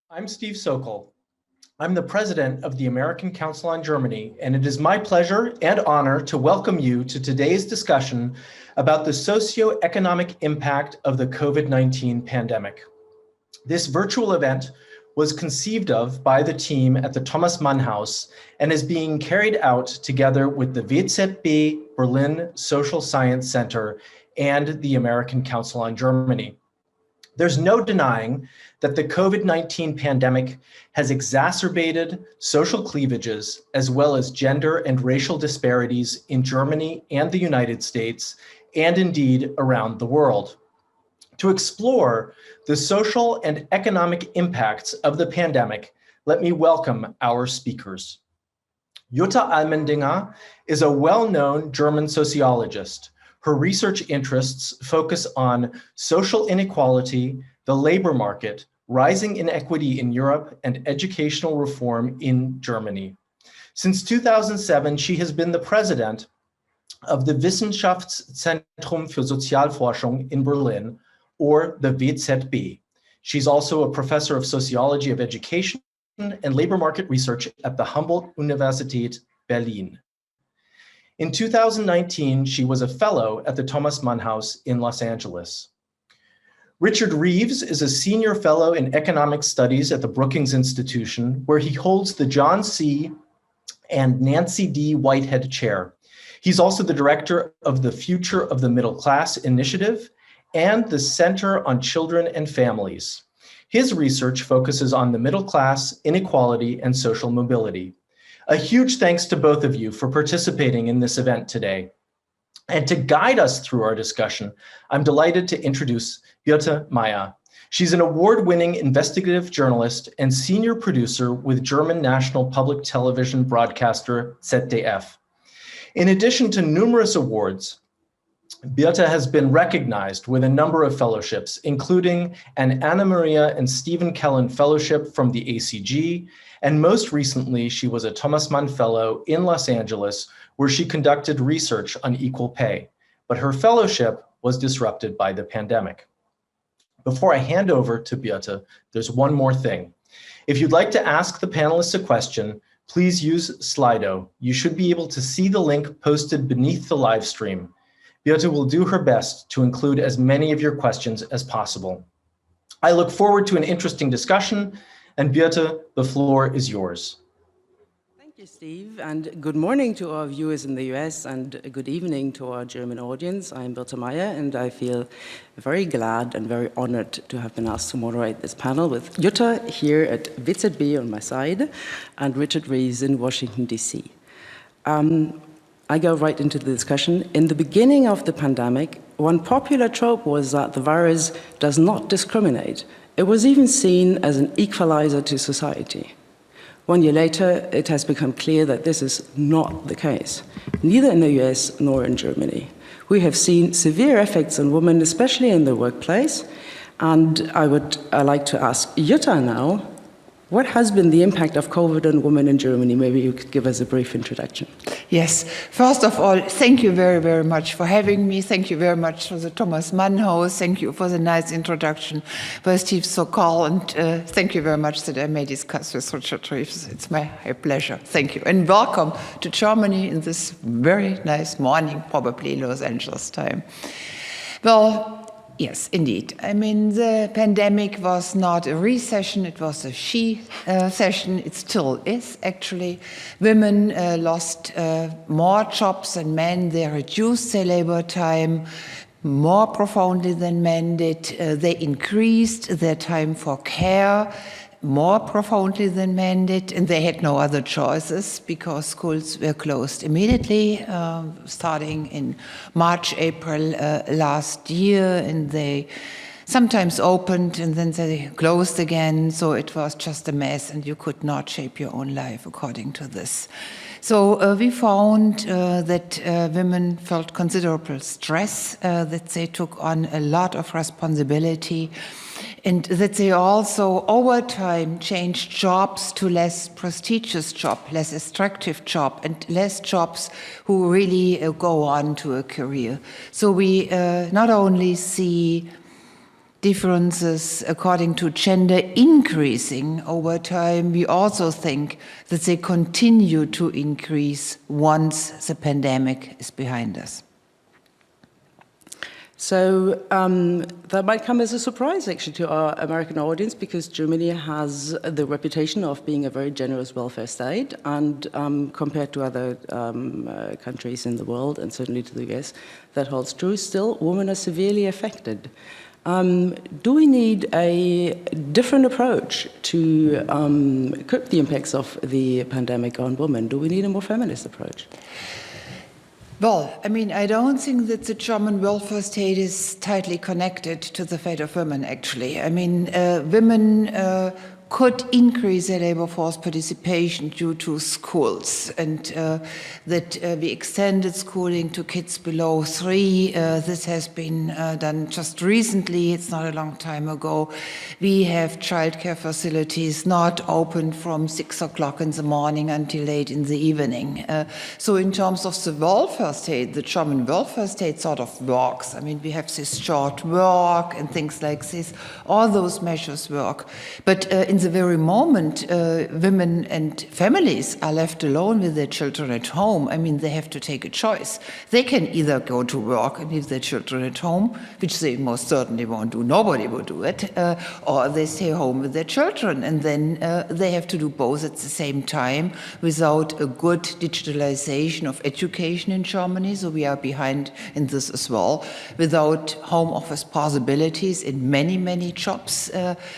I'm Steve Sokol. I'm the president of the American Council on Germany, and it is my pleasure and honor to welcome you to today's discussion about the socio-economic impact of the COVID-19 pandemic. This virtual event was conceived of by the team at the Thomas Mann House and is being carried out together with the WZB Berlin Social Science Center and the American Council on Germany. There's no denying that the COVID-19 pandemic has exacerbated social cleavages as well as gender and racial disparities in Germany and the United States, and indeed around the world. To explore the social and economic impacts of the pandemic, let me welcome our speakers. Jutta Allmendinger is a well-known German sociologist. Her research interests focus on social inequality, the labor market, rising inequity in Europe, and educational reform in Germany. Since 2007, she has been the president of the Wissenschaftszentrum für Sozialforschung in Berlin, or the WZB. She's also a professor of sociology of education and labor market research at the Humboldt-Universität Berlin. In 2019, she was a fellow at the Thomas Mann House in Los Angeles. Richard Reeves is a senior fellow in economic studies at the Brookings Institution, where he holds the John C. and Nancy D. Whitehead Chair. He's also the director of the Future of the Middle Class Initiative and the Center on Children and Families. His research focuses on the middle class, inequality, and social mobility. A huge thanks to both of you for participating in this event today. And to guide us through our discussion, I'm delighted to introduce Birte Meier. She's an award-winning investigative journalist and senior producer with German national public television broadcaster ZDF. In addition to numerous awards, Birte has been recognized with a number of fellowships, including an Anna Maria and Stephen Kellen Fellowship from the ACG, and most recently, she was a Thomas Mann Fellow in Los Angeles, where she conducted research on equal pay, but her fellowship was disrupted by the pandemic. Before I hand over to Birte, there's one more thing. If you'd like to ask the panelists a question, please use Slido. You should be able to see the link posted beneath the live stream. Birte will do her best to include as many of your questions as possible. I look forward to an interesting discussion, and Birte, the floor is yours. Thank you, Steve, and good morning to our viewers in the US and good evening to our German audience. I'm Birte Meier, and I feel very glad and very honored to have been asked to moderate this panel with Jutta here at WZB on my side and Richard Reeves in Washington, DC. I go right into the discussion. In the beginning of the pandemic, one popular trope was that the virus does not discriminate. It was even seen as an equalizer to society. 1 year later, it has become clear that this is not the case, neither in the US nor in Germany. We have seen severe effects on women, especially in the workplace. And I would like to ask Jutta now, what has been the impact of COVID on women in Germany? Maybe you could give us a brief introduction. Yes, first of all, thank you very, very much for having me. Thank you very much for the Thomas Mann House. Thank you for the nice introduction by Steve Sokol. And thank you very much that I may discuss with Richard Reeves. It's my pleasure. Thank you. And welcome to Germany in this very nice morning, probably Los Angeles time. Well, yes, indeed. I mean, the pandemic was not a recession, it was a she-session. It still is, actually. Women lost more jobs than men. They reduced their labor time more profoundly than men did. They increased their time for care more profoundly than men did, and they had no other choices because schools were closed immediately, starting in March, April last year, and they sometimes opened and then they closed again, so it was just a mess and you could not shape your own life according to this. So we found that women felt considerable stress, that they took on a lot of responsibility, and that they also, over time, changed jobs to less prestigious job, less attractive job, and less jobs who really go on to a career. So we not only see differences according to gender increasing over time, we also think that they continue to increase once the pandemic is behind us. So that might come as a surprise, actually, to our American audience, because Germany has the reputation of being a very generous welfare state, and compared to other countries in the world, and certainly to the US, that holds true. Still, women are severely affected. Do we need a different approach to curb the impacts of the pandemic on women? Do we need a more feminist approach? Well, I mean, I don't think that the German welfare state is tightly connected to the fate of women, actually. I mean, women could increase their labor force participation due to schools, and that we extended schooling to kids below 3. This has been done just recently. It's not a long time ago. We have childcare facilities not open from 6 o'clock in the morning until late in the evening. So in terms of the welfare state, the German welfare state sort of works. I mean, we have this short work and things like this. All those measures work. But in the very moment women and families are left alone with their children at home, I mean, they have to take a choice. They can either go to work and leave their children at home, which they most certainly won't do, nobody will do it, or they stay home with their children, and then they have to do both at the same time without a good digitalization of education in Germany, so we are behind in this as well, without home office possibilities in many, many jobs.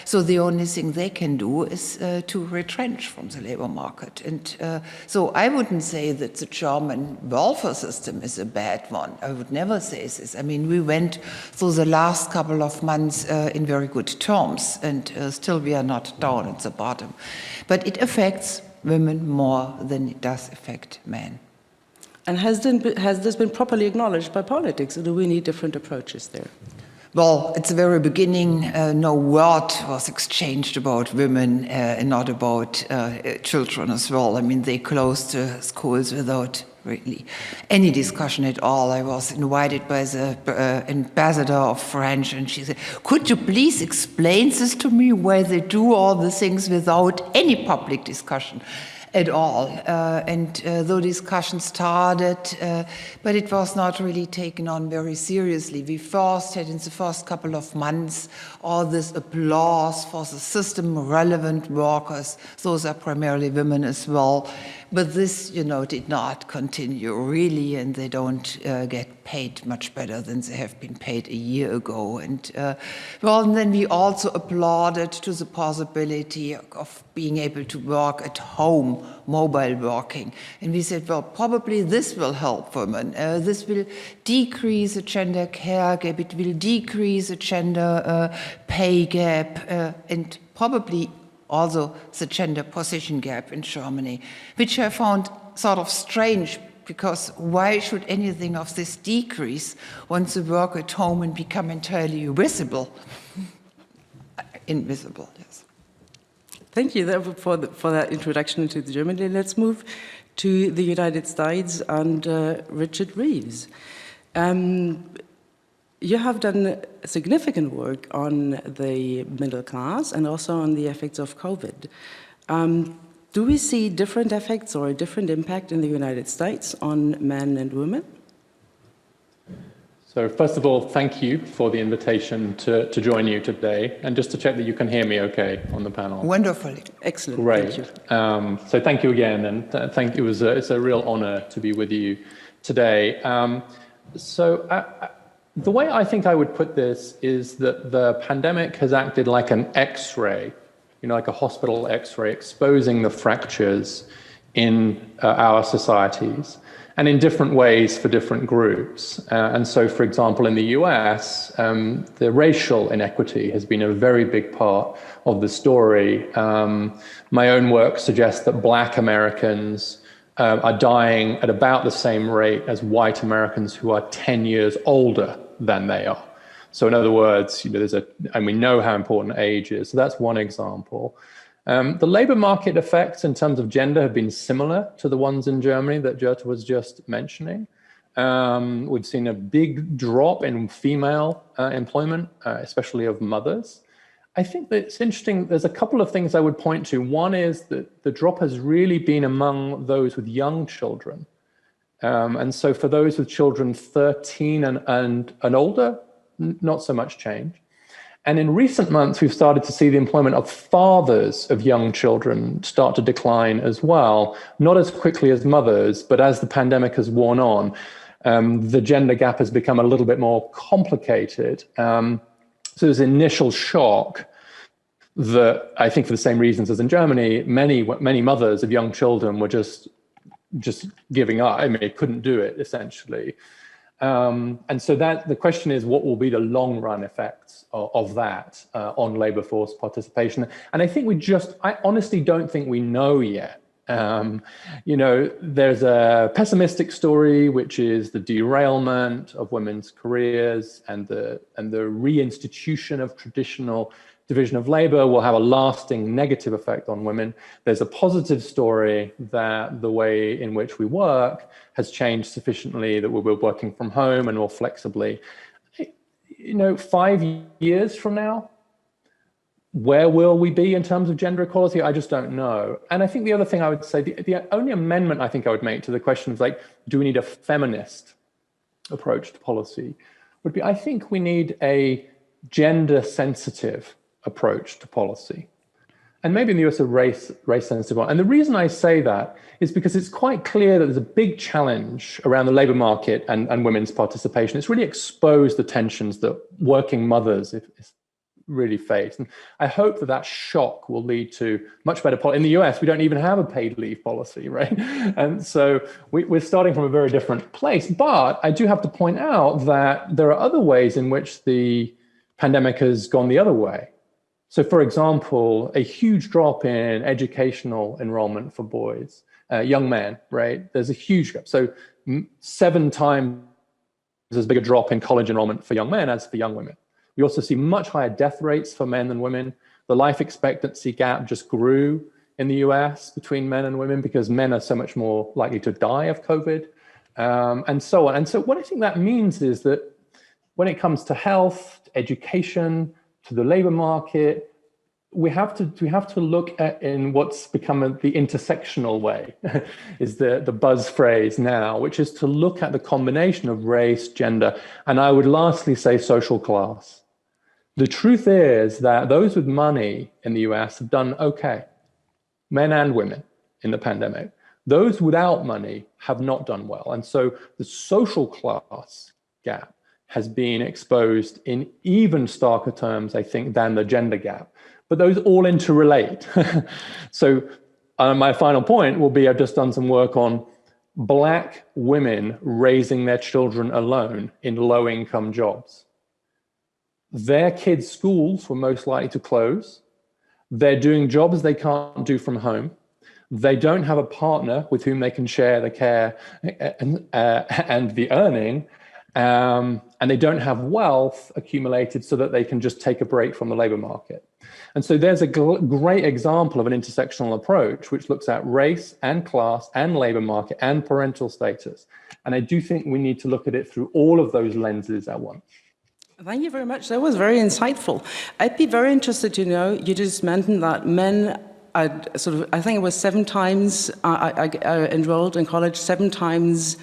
So the only thing they can do is to retrench from the labor market. And so I wouldn't say that the German welfare system is a bad one. I would never say this. I mean, we went through the last couple of months in very good terms, and still we are not down at the bottom. But it affects women more than it does affect men. And has this been properly acknowledged by politics, or do we need different approaches there? Well, at the very beginning, no word was exchanged about women and not about children as well. I mean, they closed schools without really any discussion at all. I was invited by the ambassador of France, and she said, could you please explain this to me, why they do all the things without any public discussion at all. Though discussion started, but it was not really taken on very seriously. We first had in the first couple of months all this applause for the system-relevant workers. Those are primarily women as well. But this, you know, did not continue really, and they don't get paid much better than they have been paid a year ago. And then we also applauded to the possibility of being able to work at home, mobile working. And we said, well, probably this will help women. This will decrease the gender care gap, it will decrease the gender pay gap, and probably also the gender position gap in Germany, which I found sort of strange, because why should anything of this decrease once you work at home and become entirely invisible? Invisible, yes. Thank you for that introduction into Germany. Let's move to the United States and Richard Reeves. You have done significant work on the middle class and also on the effects of COVID. Do we see different effects or a different impact in the United States on men and women? So first of all, thank you for the invitation to join you today. And just to check that you can hear me okay on the panel. Wonderfully. Excellent. Great. Thank you. So thank you again. And thank you. It's a real honor to be with you today. The way I think I would put this is that the pandemic has acted like an X-ray, like a hospital X-ray, exposing the fractures in our societies, and in different ways for different groups. And so, for example, in the US, the racial inequity has been a very big part of the story. My own work suggests that Black Americans are dying at about the same rate as white Americans who are 10 years older than they are. So in other words, and we know how important age is. So that's one example. The labor market effects in terms of gender have been similar to the ones in Germany that Jutta was just mentioning. We've seen a big drop in female employment, especially of mothers. I think that it's interesting. There's a couple of things I would point to. One is that the drop has really been among those with young children. And so for those with children 13 and older, not so much change. And in recent months, we've started to see the employment of fathers of young children start to decline as well, not as quickly as mothers, but as the pandemic has worn on, the gender gap has become a little bit more complicated. So there's initial shock that I think for the same reasons as in Germany, many mothers of young children were just giving up. I mean, they couldn't do it essentially. And so the question is, what will be the long run effects of that on labor force participation? And I think I honestly don't think we know yet. There's a pessimistic story, which is the derailment of women's careers and the reinstitution of traditional division of labor will have a lasting negative effect on women. There's a positive story that the way in which we work has changed sufficiently that we're working from home and more flexibly. 5 years from now, where will we be in terms of gender equality? I just don't know. And I think the other thing I would say, the only amendment I think I would make to the question of do we need a feminist approach to policy would be, I think we need a gender sensitive approach to policy. And maybe in the US, a race sensitive one. And the reason I say that is because it's quite clear that there's a big challenge around the labor market and women's participation. It's really exposed the tensions that working mothers really face. And I hope that shock will lead to much better policy. In the US, we don't even have a paid leave policy, right? And so we're starting from a very different place. But I do have to point out that there are other ways in which the pandemic has gone the other way. So, for example, a huge drop in educational enrollment for boys, young men, right? There's a huge gap. So 7 times as big a drop in college enrollment for young men as for young women. We also see much higher death rates for men than women. The life expectancy gap just grew in the US between men and women because men are so much more likely to die of COVID, and so on. And so what I think that means is that when it comes to health, to education, to the labor market, we have to look at in what's become the intersectional way, is the buzz phrase now, which is to look at the combination of race, gender, and I would lastly say social class. The truth is that those with money in the US have done okay, men and women in the pandemic. Those without money have not done well. And so the social class gap has been exposed in even starker terms, I think, than the gender gap. But those all interrelate. So my final point will be, I've just done some work on Black women raising their children alone in low-income jobs. Their kids' schools were most likely to close. They're doing jobs they can't do from home. They don't have a partner with whom they can share the care and the earning. And they don't have wealth accumulated so that they can just take a break from the labor market. And so there's a great example of an intersectional approach which looks at race and class and labor market and parental status. And I do think we need to look at it through all of those lenses at once. Thank you very much. That was very insightful. I'd be very interested to know, you just mentioned that men I think it was 7 times I enrolled in college, 7 times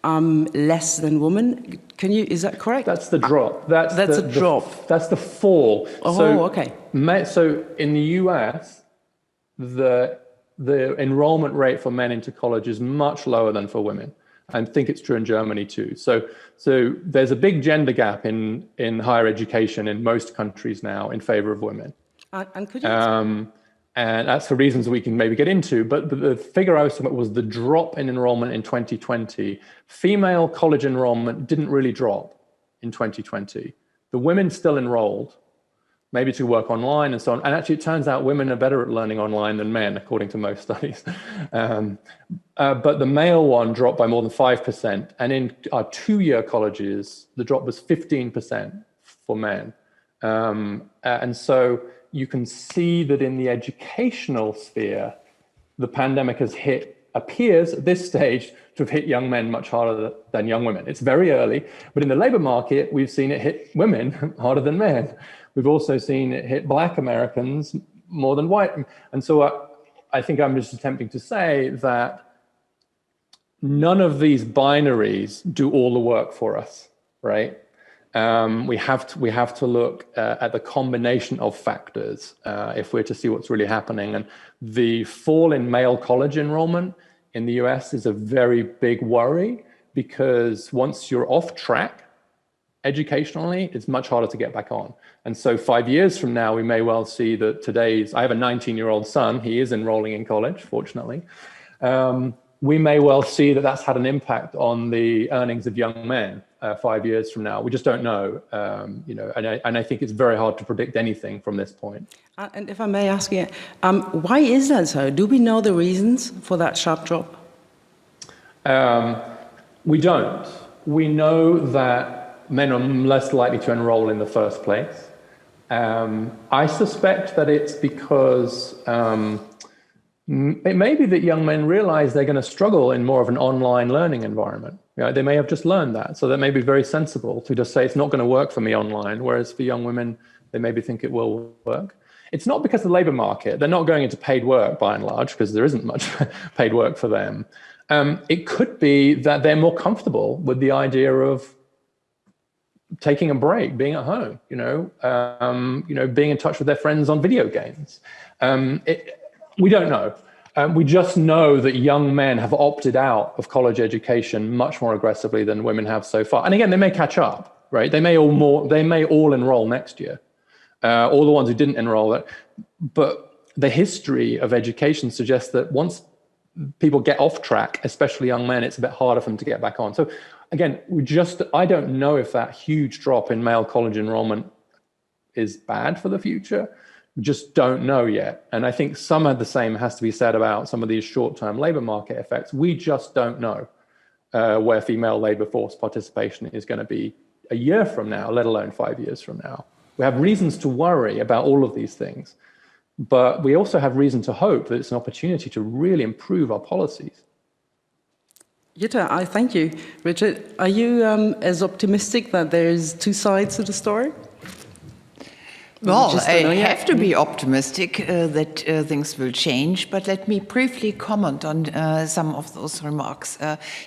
less than women. Is that correct? That's the drop. That's a drop. That's the fall. Oh, okay. So in the US, the enrollment rate for men into college is much lower than for women. I think it's true in Germany too. So there's a big gender gap in higher education in most countries now in favor of women. And could you and that's for reasons we can maybe get into, but the figure I was talking about was the drop in enrollment in 2020. Female college enrollment didn't really drop in 2020. The women still enrolled, maybe to work online and so on. And actually, it turns out women are better at learning online than men, according to most studies. But the male one dropped by more than 5%. And in our 2-year colleges, the drop was 15% for men. And so you can see that in the educational sphere, the pandemic has hit appears at this stage to have hit young men much harder than young women. It's very early, but in the labor market, we've seen it hit women harder than men. We've also seen it hit Black Americans more than white. And so I think I'm just attempting to say that none of these binaries do all the work for us, right? We have to look at the combination of factors if we're to see what's really happening. And the fall in male college enrollment in the US is a very big worry, because once you're off track educationally, it's much harder to get back on. And so 5 years from now, we may well see that I have a 19-year-old son, he is enrolling in college, fortunately. We may well see that that's had an impact on the earnings of young men 5 years from now. We just don't know, and I think it's very hard to predict anything from this point. And if I may ask you, why is that so? Do we know the reasons for that sharp drop? We don't. We know that men are less likely to enroll in the first place. I suspect that it's because it may be that young men realize they're going to struggle in more of an online learning environment. They may have just learned that. So that may be very sensible to just say, it's not going to work for me online. Whereas for young women, they maybe think it will work. It's not because of the labor market. They're not going into paid work by and large, because there isn't much paid work for them. It could be that they're more comfortable with the idea of taking a break, being at home, being in touch with their friends on video games. We don't know. We just know that young men have opted out of college education much more aggressively than women have so far. And again, they may catch up, right? They may all enroll next year, all the ones who didn't enroll. But the history of education suggests that once people get off track, especially young men, it's a bit harder for them to get back on. So again, I don't know if that huge drop in male college enrollment is bad for the future. We just don't know yet. And I think some of the same has to be said about some of these short-term labor market effects. We just don't know where female labor force participation is going to be a year from now, let alone 5 years from now. We have reasons to worry about all of these things, but we also have reason to hope that it's an opportunity to really improve our policies. Jutta, I thank you. Richard, are you as optimistic that there's two sides to the story? Well, I have to be optimistic that things will change, but let me briefly comment on some of those remarks.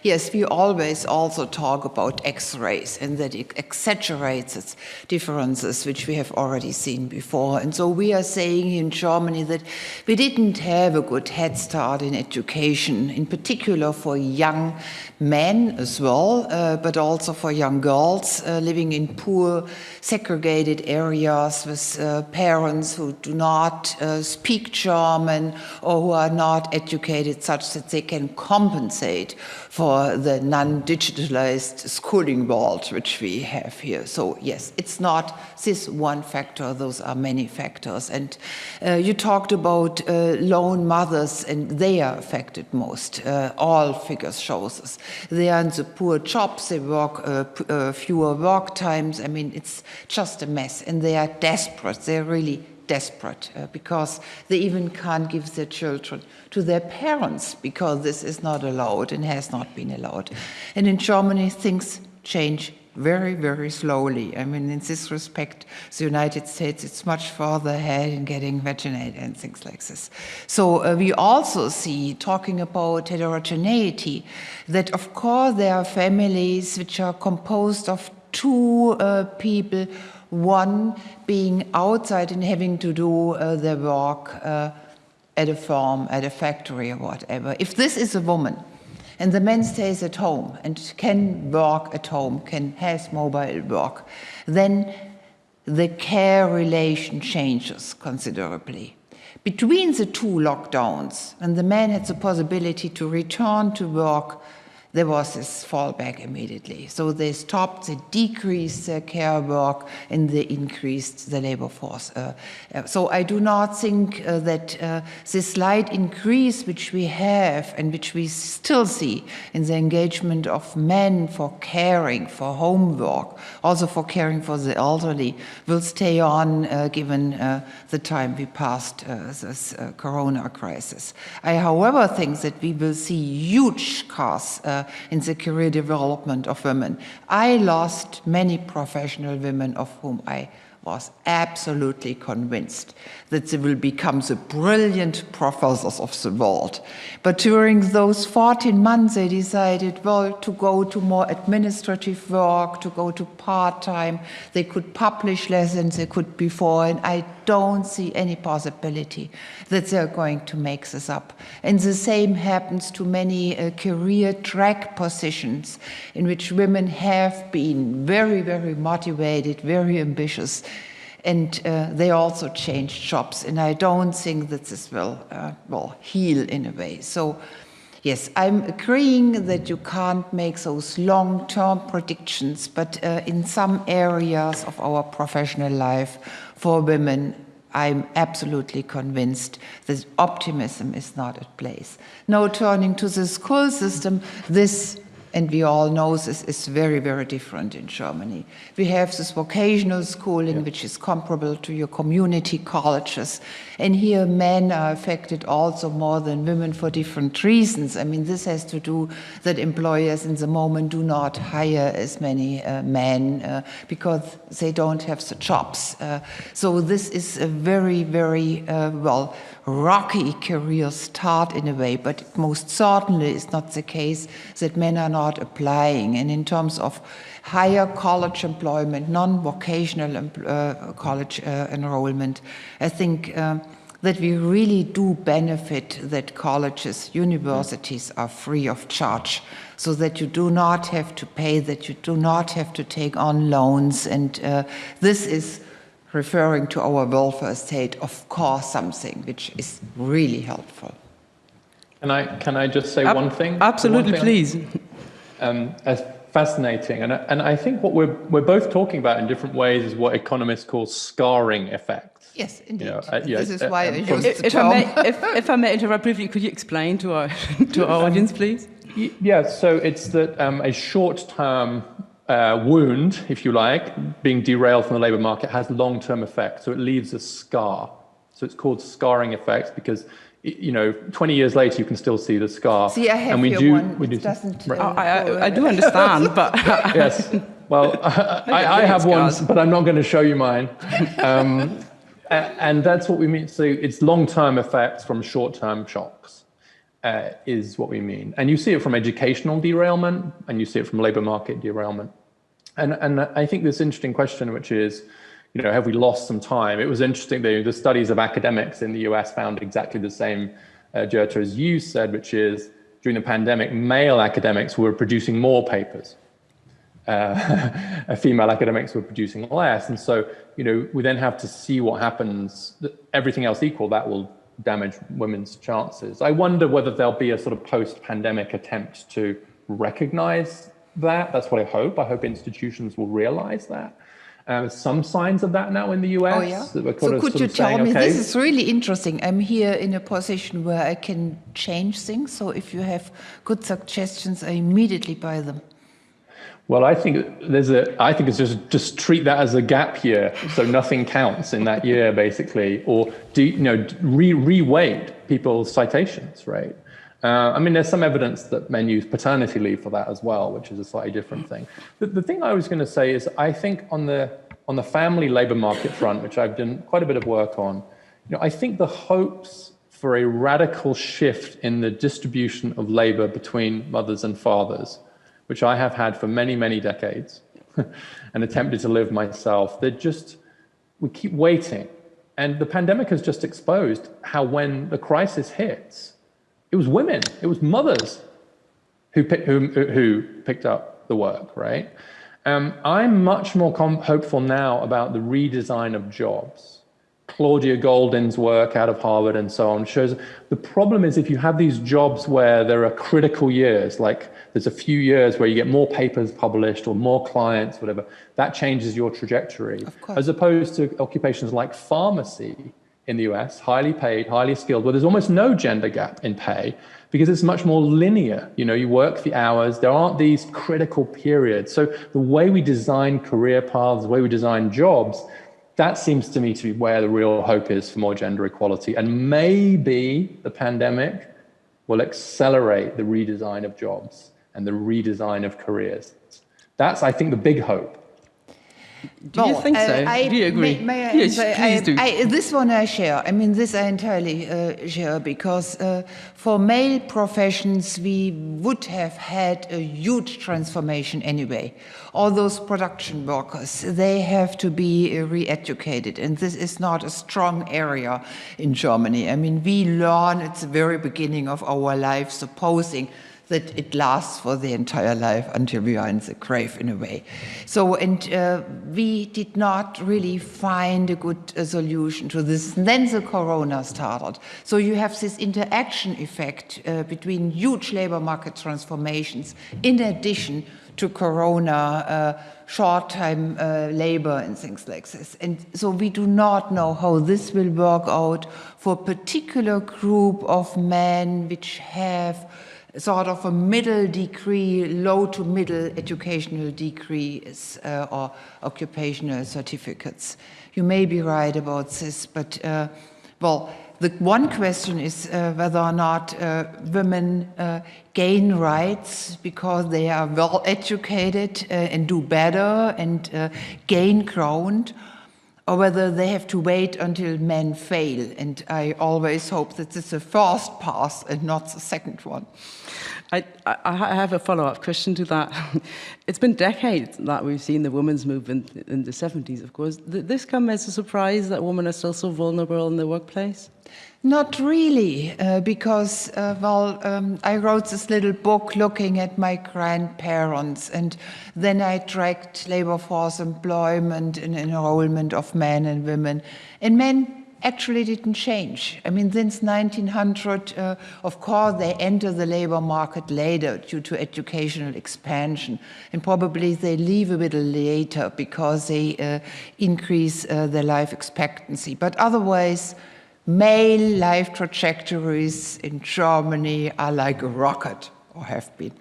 Yes, we always also talk about X-rays and that it exaggerates its differences, which we have already seen before. And so we are saying in Germany that we didn't have a good head start in education, in particular for young men as well, but also for young girls living in poor, segregated areas with parents who do not speak German or who are not educated such that they can compensate for the non-digitalized schooling world which we have here. So yes, it's not this one factor, those are many factors. And you talked about lone mothers, and they are affected most. All figures show us. They are in the poor jobs, they work fewer work times. I mean, it's just a mess, and they are desperate. They're really desperate because they even can't give their children to their parents because this is not allowed and has not been allowed. And in Germany, things change very, very slowly. I mean, in this respect, the United States, it's much further ahead in getting vaccinated and things like this. So we also see, talking about heterogeneity, that of course there are families which are composed of two people, one being outside and having to do their work at a farm, at a factory or whatever. If this is a woman, and the man stays at home and can work at home, has mobile work, then the care relation changes considerably. Between the two lockdowns, when the man had the possibility to return to work, there was this fallback immediately. So they stopped, they decreased their care work, and they increased the labor force. So I do not think that this slight increase which we have and which we still see in the engagement of men for caring, for homework, also for caring for the elderly, will stay on given the time we passed this corona crisis. I, however, think that we will see huge costs in the career development of women. I lost many professional women of whom I was absolutely convinced that they will become the brilliant professors of the world. But during those 14 months, they decided, well, to go to more administrative work, to go to part-time. They could publish less than they could before, and I don't see any possibility that they're going to make this up. And the same happens to many career track positions in which women have been very, very motivated, very ambitious, and they also changed jobs. And I don't think that this will heal in a way. So yes, I'm agreeing that you can't make those long-term predictions, but in some areas of our professional life for women, I'm absolutely convinced that optimism is not at place. Now, turning to the school system, this, and we all know this, is very, very different in Germany. We have this vocational schooling, which is comparable to your community colleges. And here men are affected also more than women for different reasons. I mean, this has to do that employers in the moment do not hire as many men because they don't have the jobs. So this is a very, very, rocky career start in a way, but it most certainly is not the case that men are not applying. And in terms of higher college employment, non-vocational college enrollment, I think that we really do benefit that colleges, universities are free of charge, so that you do not have to pay, that you do not have to take on loans. And this is, referring to our welfare state, of course, something which is really helpful. Can I just say one thing? Absolutely, one thing? please. As fascinating, and I think what we're both talking about in different ways is what economists call scarring effects. Yes, indeed. You know, this is why I used the If term. I may interrupt briefly, could you explain to our audience, please? Yeah, so it's that a short-term wound, if you like, being derailed from the labor market has long-term effects. So it leaves a scar. So it's called scarring effects because, 20 years later, you can still see the scar. See, I have and we here do, one. we do, it doesn't. right. I do understand, but Yes. Well, I have one, but I'm not going to show you mine. And that's what we mean. So it's long-term effects from short-term shocks. Is what we mean. And you see it from educational derailment, and you see it from labor market derailment. And I think this interesting question, which is, have we lost some time? It was interesting, the studies of academics in the US found exactly the same, Jutta, as you said, which is during the pandemic, male academics were producing more papers. Female academics were producing less. And so, we then have to see what happens. Everything else equal, that will damage women's chances. I wonder whether there'll be a sort of post-pandemic attempt to recognize that. That's what I hope. I hope institutions will realize that. Some signs of that now in the US. Oh, yeah? So could you tell me, this is really interesting. I'm here in a position where I can change things. So if you have good suggestions, I immediately buy them. Well, I think it's just treat that as a gap year, so nothing counts in that year, basically, or re-weight people's citations, right? There's some evidence that men use paternity leave for that as well, which is a slightly different thing. The thing I was going to say is, I think on the family labor market front, which I've done quite a bit of work on, I think the hopes for a radical shift in the distribution of labor between mothers and fathers, which I have had for many, many decades and attempted to live myself, we keep waiting. And the pandemic has just exposed how when the crisis hits, it was women, it was mothers who picked up the work, right? I'm much more hopeful now about the redesign of jobs. Claudia Goldin's work out of Harvard and so on shows the problem is if you have these jobs where there are critical years, like there's a few years where you get more papers published or more clients, whatever, that changes your trajectory. Of course. As opposed to occupations like pharmacy in the US, highly paid, highly skilled, where there's almost no gender gap in pay because it's much more linear. You know, you work the hours, there aren't these critical periods. So the way we design career paths, the way we design jobs, that seems to me to be where the real hope is for more gender equality. And maybe the pandemic will accelerate the redesign of jobs and the redesign of careers. That's, I think, the big hope. Do you think so? Do you agree? May I Yes, answer? please do. This one I share. I mean, this I entirely share, because for male professions, we would have had a huge transformation anyway. All those production workers, they have to be re-educated, and this is not a strong area in Germany. I mean, we learn at the very beginning of our life, supposing that it lasts for the entire life until we are in the grave, in a way. So, and we did not really find a good solution to this. And then the corona started. So you have this interaction effect between huge labor market transformations in addition to corona, short-time labor and things like this. And so we do not know how this will work out for a particular group of men which have sort of a middle degree, low to middle educational degrees or occupational certificates. You may be right about this, but well, the one question is whether or not women gain rights because they are well educated and do better and gain ground, or whether they have to wait until men fail. And I always hope that this is the first path and not the second one. I have a follow-up question to that. It's been decades that we've seen the women's movement in the 70s, of course. Did this come as a surprise that women are still so vulnerable in the workplace? Not really, because, I wrote this little book looking at my grandparents, and then I tracked labor force employment and enrollment of men and women. And men actually didn't change. I mean, since 1900, of course, they enter the labor market later due to educational expansion. And probably they leave a little later because they increase their life expectancy. But otherwise, male life trajectories in Germany are like a rocket, or have been.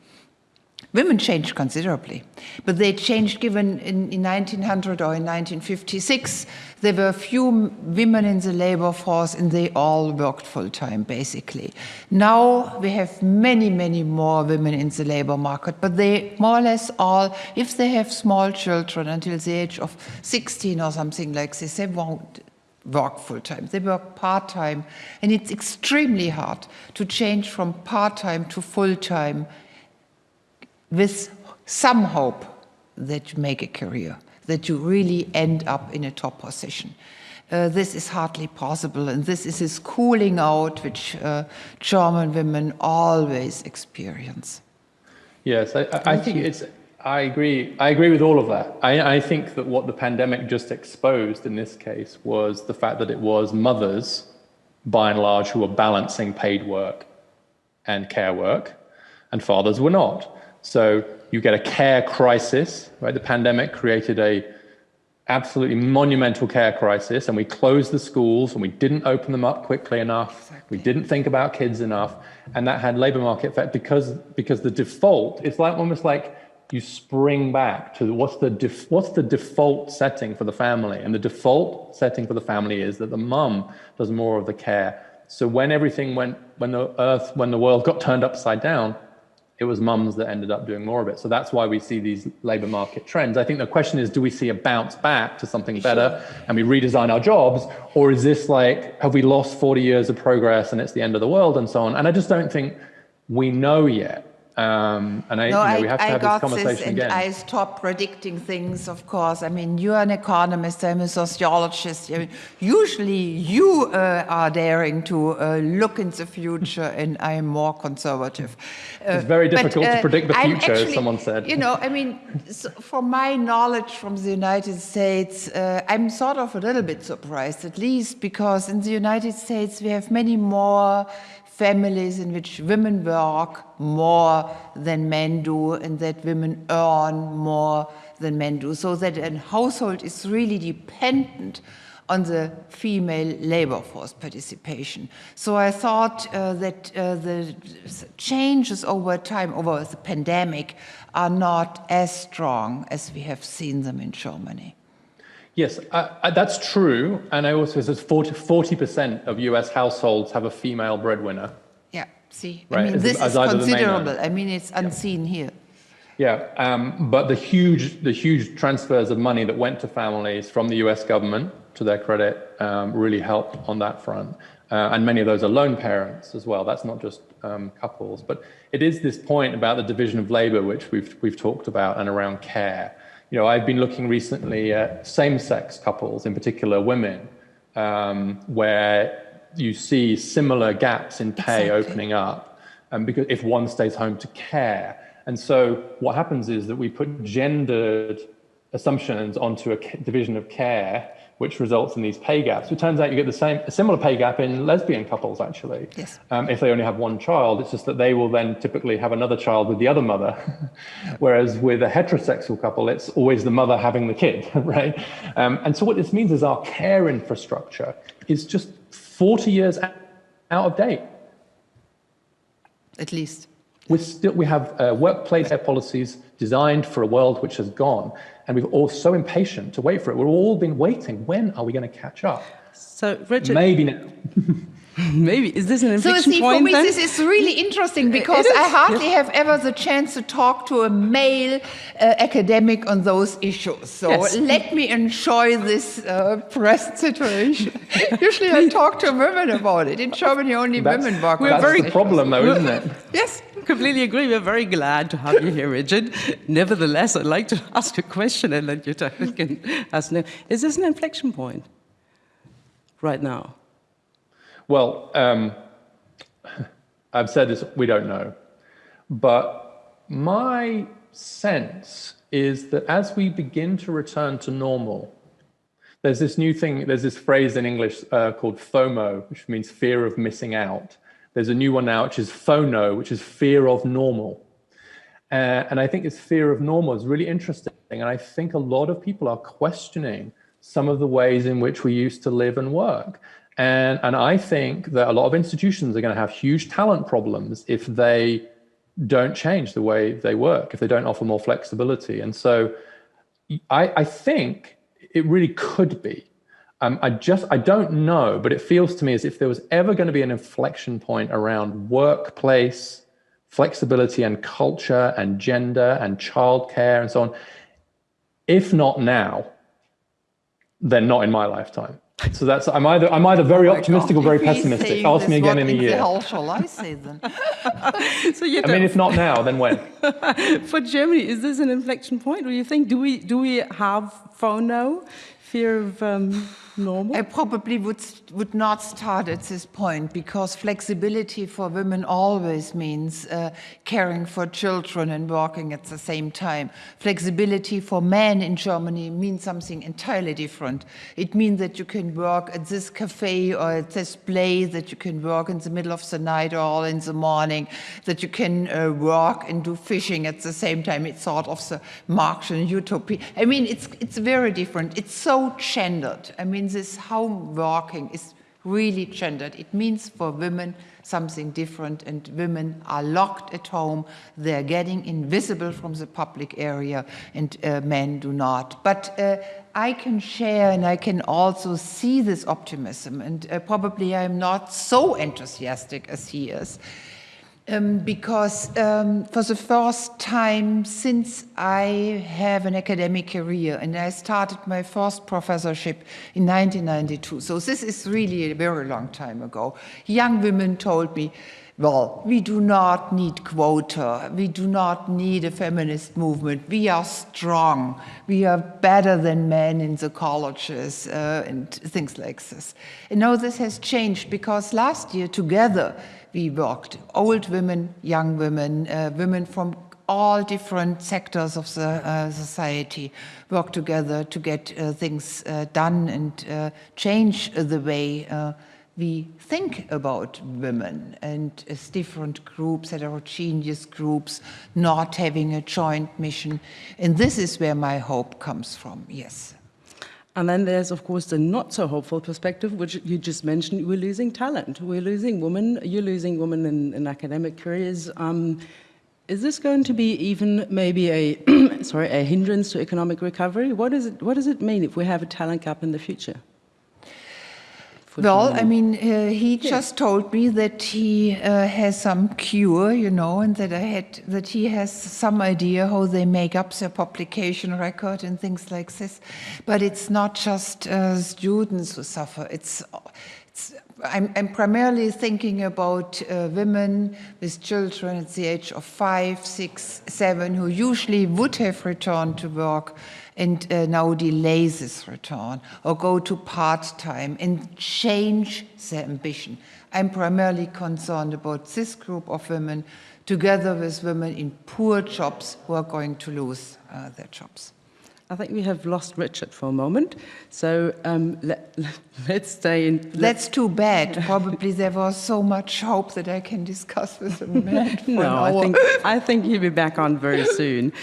Women changed considerably, but they changed given in 1900 or in 1956, there were few women in the labor force and they all worked full-time, basically. Now we have many, many more women in the labor market, but they more or less all, if they have small children until the age of 16 or something like this, they won't work full-time, they work part-time, and it's extremely hard to change from part-time to full-time with some hope that you make a career, that you really end up in a top position. This is hardly possible, and this is a schooling out which German women always experience. Yes, I think it's, I agree with all of that. I think that what the pandemic just exposed in this case was the fact that it was mothers, by and large, who were balancing paid work and care work, and fathers were not. So you get a care crisis, right? The pandemic created a absolutely monumental care crisis, and we closed the schools and we didn't open them up quickly enough. Exactly. We didn't think about kids enough, and that had labor market effect because the default, it's like almost like you spring back to what's the default setting for the family, and the default setting for the family is that the mum does more of the care. So when everything went, when the world got turned upside down, it was mums that ended up doing more of it. So that's why we see these labor market trends. I think the question is, do we see a bounce back to something better and we redesign our jobs? Or is this like, have we lost 40 years of progress and it's the end of the world and so on? And I just don't think we know yet. We have to have this conversation again. I stopped predicting things, of course. I mean, you're an economist, I'm a sociologist. I mean, usually you are daring to look in the future, and I'm more conservative. It's very difficult to predict the future, as someone said. You know, I mean, from my knowledge from the United States, I'm sort of a little bit surprised, at least because in the United States we have many more families in which women work more than men do, and that women earn more than men do, so that a household is really dependent on the female labor force participation. So I thought that the changes over time, over the pandemic, are not as strong as we have seen them in Germany. Yes, that's true. And I also said 40% of US households have a female breadwinner. Yeah, see, Right, I mean, this is either the main considerable. earner. I mean, it's unseen here. Yeah, but the huge transfers of money that went to families from the US government, to their credit, really helped on that front. And many of those are lone parents as well. That's not just couples. But it is this point about the division of labor, which we've talked about, and around care. You know, I've been looking recently at same-sex couples, in particular women, where you see similar gaps in pay opening up, because if one stays home to care. And so what happens is that we put gendered assumptions onto a division of care, which results in these pay gaps. It turns out you get a similar pay gap in lesbian couples, actually. Yes. If they only have one child, it's just that they will then typically have another child with the other mother. Whereas with a heterosexual couple, it's always the mother having the kid, right? And so what this means is our care infrastructure is just 40 years out of date. At least. We have workplace care policies designed for a world which has gone, and we've all so impatient to wait for it. We've all been waiting. When are we going to catch up? So, Richard, maybe now. Maybe. Is this an inflection so, see, point for me, then? this is really interesting, because I hardly have ever the chance to talk to a male academic on those issues. So let me enjoy this present situation. Usually I talk to women about it. In Germany, only women work. That's the problem, though, isn't it? Yes, completely agree. We're very glad to have you here, Richard. Nevertheless, I'd like to ask a question, and then Jutta can ask now. Is this an inflection point right now? Well, I've said this, we don't know. But my sense is that as we begin to return to normal, there's this new thing, there's this phrase in English called FOMO, which means fear of missing out. There's a new one now, which is FONO, which is fear of normal. And I think this fear of normal is really interesting. And I think a lot of people are questioning some of the ways in which we used to live and work. And I think that a lot of institutions are going to have huge talent problems if they don't change the way they work, if they don't offer more flexibility. And so I think it really could be. I don't know, but it feels to me as if there was ever going to be an inflection point around workplace flexibility and culture and gender and childcare and so on. If not now, then not in my lifetime. So that's I'm either very optimistic or very pessimistic. Ask me again in a year. What shall I say then? So I mean, if not now, then when? For Germany, is this an inflection point? Do you think do we have FONO, fear of normal? I probably would not start at this point, because flexibility for women always means caring for children and working at the same time. Flexibility for men in Germany means something entirely different. It means that you can work at this cafe or at this place, that you can work in the middle of the night or all in the morning, that you can work and do fishing at the same time. It's sort of the Marxian utopia. I mean, it's very different. It's so gendered. I mean, this home working is really gendered. It means for women something different, and women are locked at home. They're getting invisible from the public area, and men do not. But I can share, and I can also see this optimism, and probably I'm not so enthusiastic as he is. Because for the first time since I have an academic career, and I started my first professorship in 1992, so this is really a very long time ago, young women told me, well, we do not need quota, we do not need a feminist movement, we are strong, we are better than men in the colleges, and things like this. And now this has changed, because last year together we worked, old women, young women, women from all different sectors of the society work together to get things done and change the way we think about women and as different groups, heterogeneous groups, not having a joint mission. And this is where my hope comes from, yes. And then there's, of course, the not so hopeful perspective, which you just mentioned. We're losing talent. We're losing women. You're losing women in academic careers. Is this going to be even maybe a a hindrance to economic recovery? What does it mean if we have a talent gap in the future? Well, I mean, he just told me that he has some cure, you know, and that he has some idea how they make up their publication record and things like this. But it's not just students who suffer. I'm primarily thinking about women with children at the age of 5, 6, 7, who usually would have returned to work and now delay this return or go to part-time and change their ambition. I'm primarily concerned about this group of women together with women in poor jobs who are going to lose their jobs. I think we have lost Richard for a moment, so let's stay in. That's too bad. Probably there was so much hope that I can discuss with a man for an hour. I think he'll be back on very soon.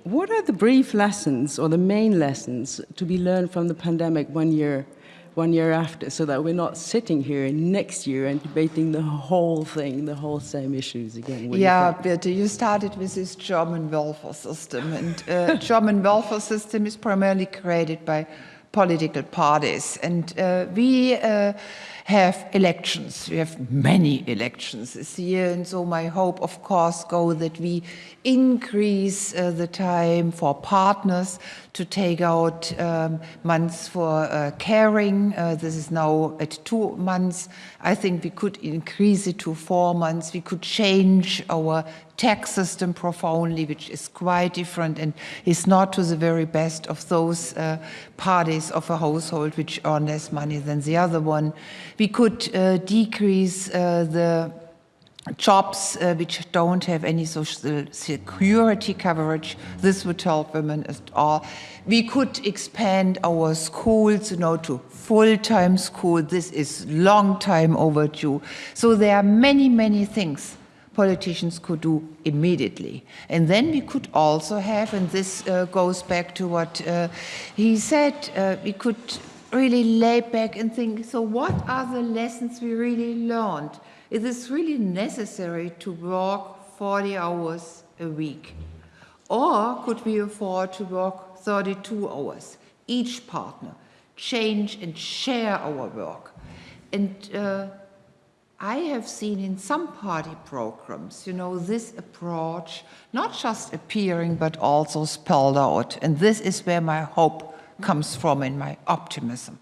What are the brief lessons or the main lessons to be learned from the pandemic 1 year after, so that we're not sitting here next year and debating the whole thing, the whole same issues again? Yeah, Birte, you started with this German welfare system, and German welfare system is primarily created by political parties, and we have elections. We have many elections this year, and so my hope, of course, goes that we increase the time for partners to take out months for caring. This is now at 2 months. I think we could increase it to 4 months. We could change our tax system profoundly, which is quite different and is not to the very best of those parties of a household which earn less money than the other one. We could decrease the jobs which don't have any social security coverage. This would help women at all. We could expand our schools, to full-time school. This is long time overdue. So there are many, many things politicians could do immediately. And then we could also have, and this goes back to what he said, we could really lay back and think, so what are the lessons we really learned? Is it really necessary to work 40 hours a week? Or could we afford to work 32 hours? Each partner change and share our work. And I have seen in some party programs, this approach not just appearing, but also spelled out. And this is where my hope comes from and my optimism.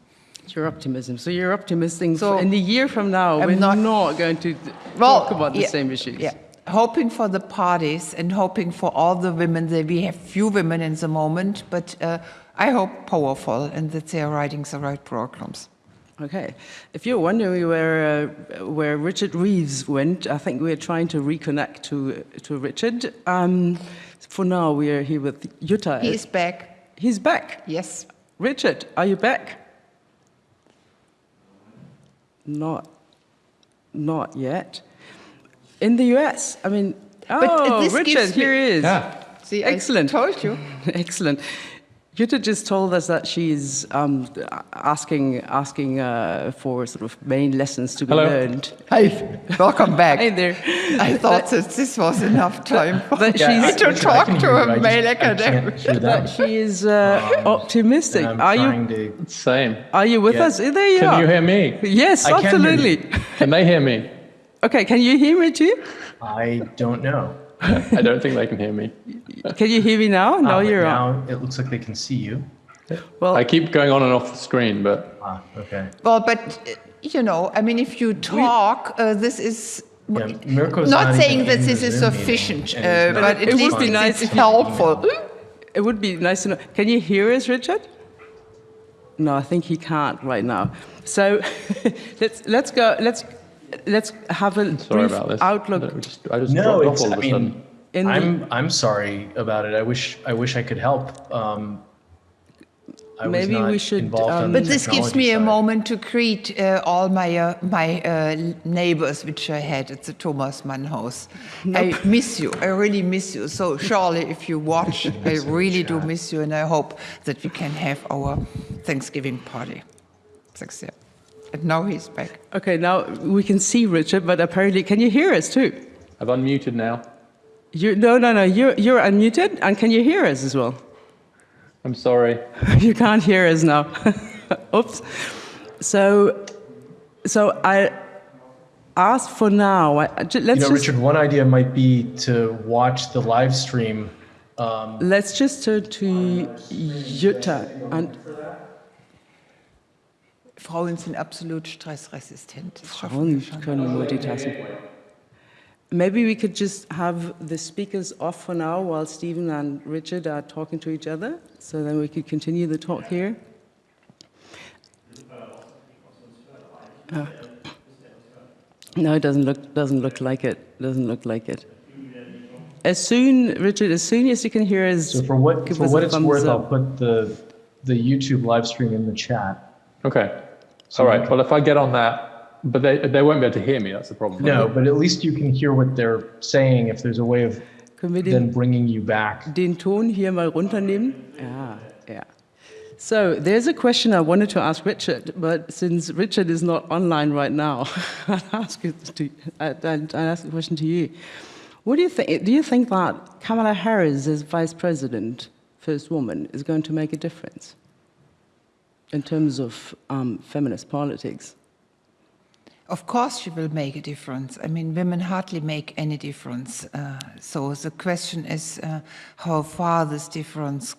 Your optimism. So you're optimistic. So in a year from now, we're not going to talk about the same issues. Yeah. Hoping for the parties and hoping for all the women. We have few women in the moment, but I hope powerful and that they are writing the right programs. Okay. If you're wondering where Richard Reeves went, I think we're trying to reconnect to Richard. For now, we are here with Jutta. He is back. He's back? Yes. Richard, are you back? Not yet. In the US, I mean, Richard, here he is. Yeah. See, excellent. I told you. Excellent. Jutta just told us that she's asking for sort of main lessons to be learned. Hi, welcome back. Hey there. I thought that this was enough time to talk to a male academic. That she is optimistic. Are you? Same. Are you with us? There you are. Can you hear me? Yes, absolutely. Can they hear me? Okay, can you hear me too? I don't know. I don't think they can hear me. Can you hear me now? No, you're on. Now it looks like they can see you. Well, I keep going on and off the screen, but... Okay. Well, but, I mean, if you talk, this is... Mirko's not saying even that in this the is Zoom sufficient, meeting, but it would be nice it's if you helpful. it would be nice to know. Can you hear us, Richard? No, I think he can't right now. So let's go. Let's have a brief outlook. I just dropped off all of a sudden. I'm sorry about it. I wish I could help. I was Maybe not we should, involved on But the this gives technology me a side. moment to greet all my neighbors, which I had at the Thomas Mann House. I miss you. I really miss you. So, Charlie, if you watch, I really do miss you, and I hope that we can have our Thanksgiving party. Thanks, yeah. And now he's back. Okay, now we can see Richard, but apparently, can you hear us too? I've unmuted now. No, you're unmuted, and can you hear us as well? I'm sorry. You can't hear us now. Oops. So I asked for now. Let's Richard, one idea might be to watch the live stream. Let's just turn to Jutta and Frauen sind absolut stressresistent. Das schaffen Frauen wir schon. können multitasken. Maybe we could just have the speakers off for now while Stephen and Richard are talking to each other, so then we could continue the talk here. No, it doesn't look like it. Doesn't look like it. Richard, as soon as you can hear us, So for what give us a it's thumbs worth, I'll up. put the YouTube live stream in the chat. Okay. All right. Well, if I get on that, but they won't be able to hear me. That's the problem. No, but at least you can hear what they're saying if there's a way of Können wir then bringing you back. den Ton hier mal runternehmen? Yeah. So there's a question I wanted to ask Richard, but since Richard is not online right now, I'll ask the question to you. What do you think? Do you think that Kamala Harris as vice president, first woman, is going to make a difference in terms of feminist politics? Of course she will make a difference. I mean, women hardly make any difference. So the question is how far this difference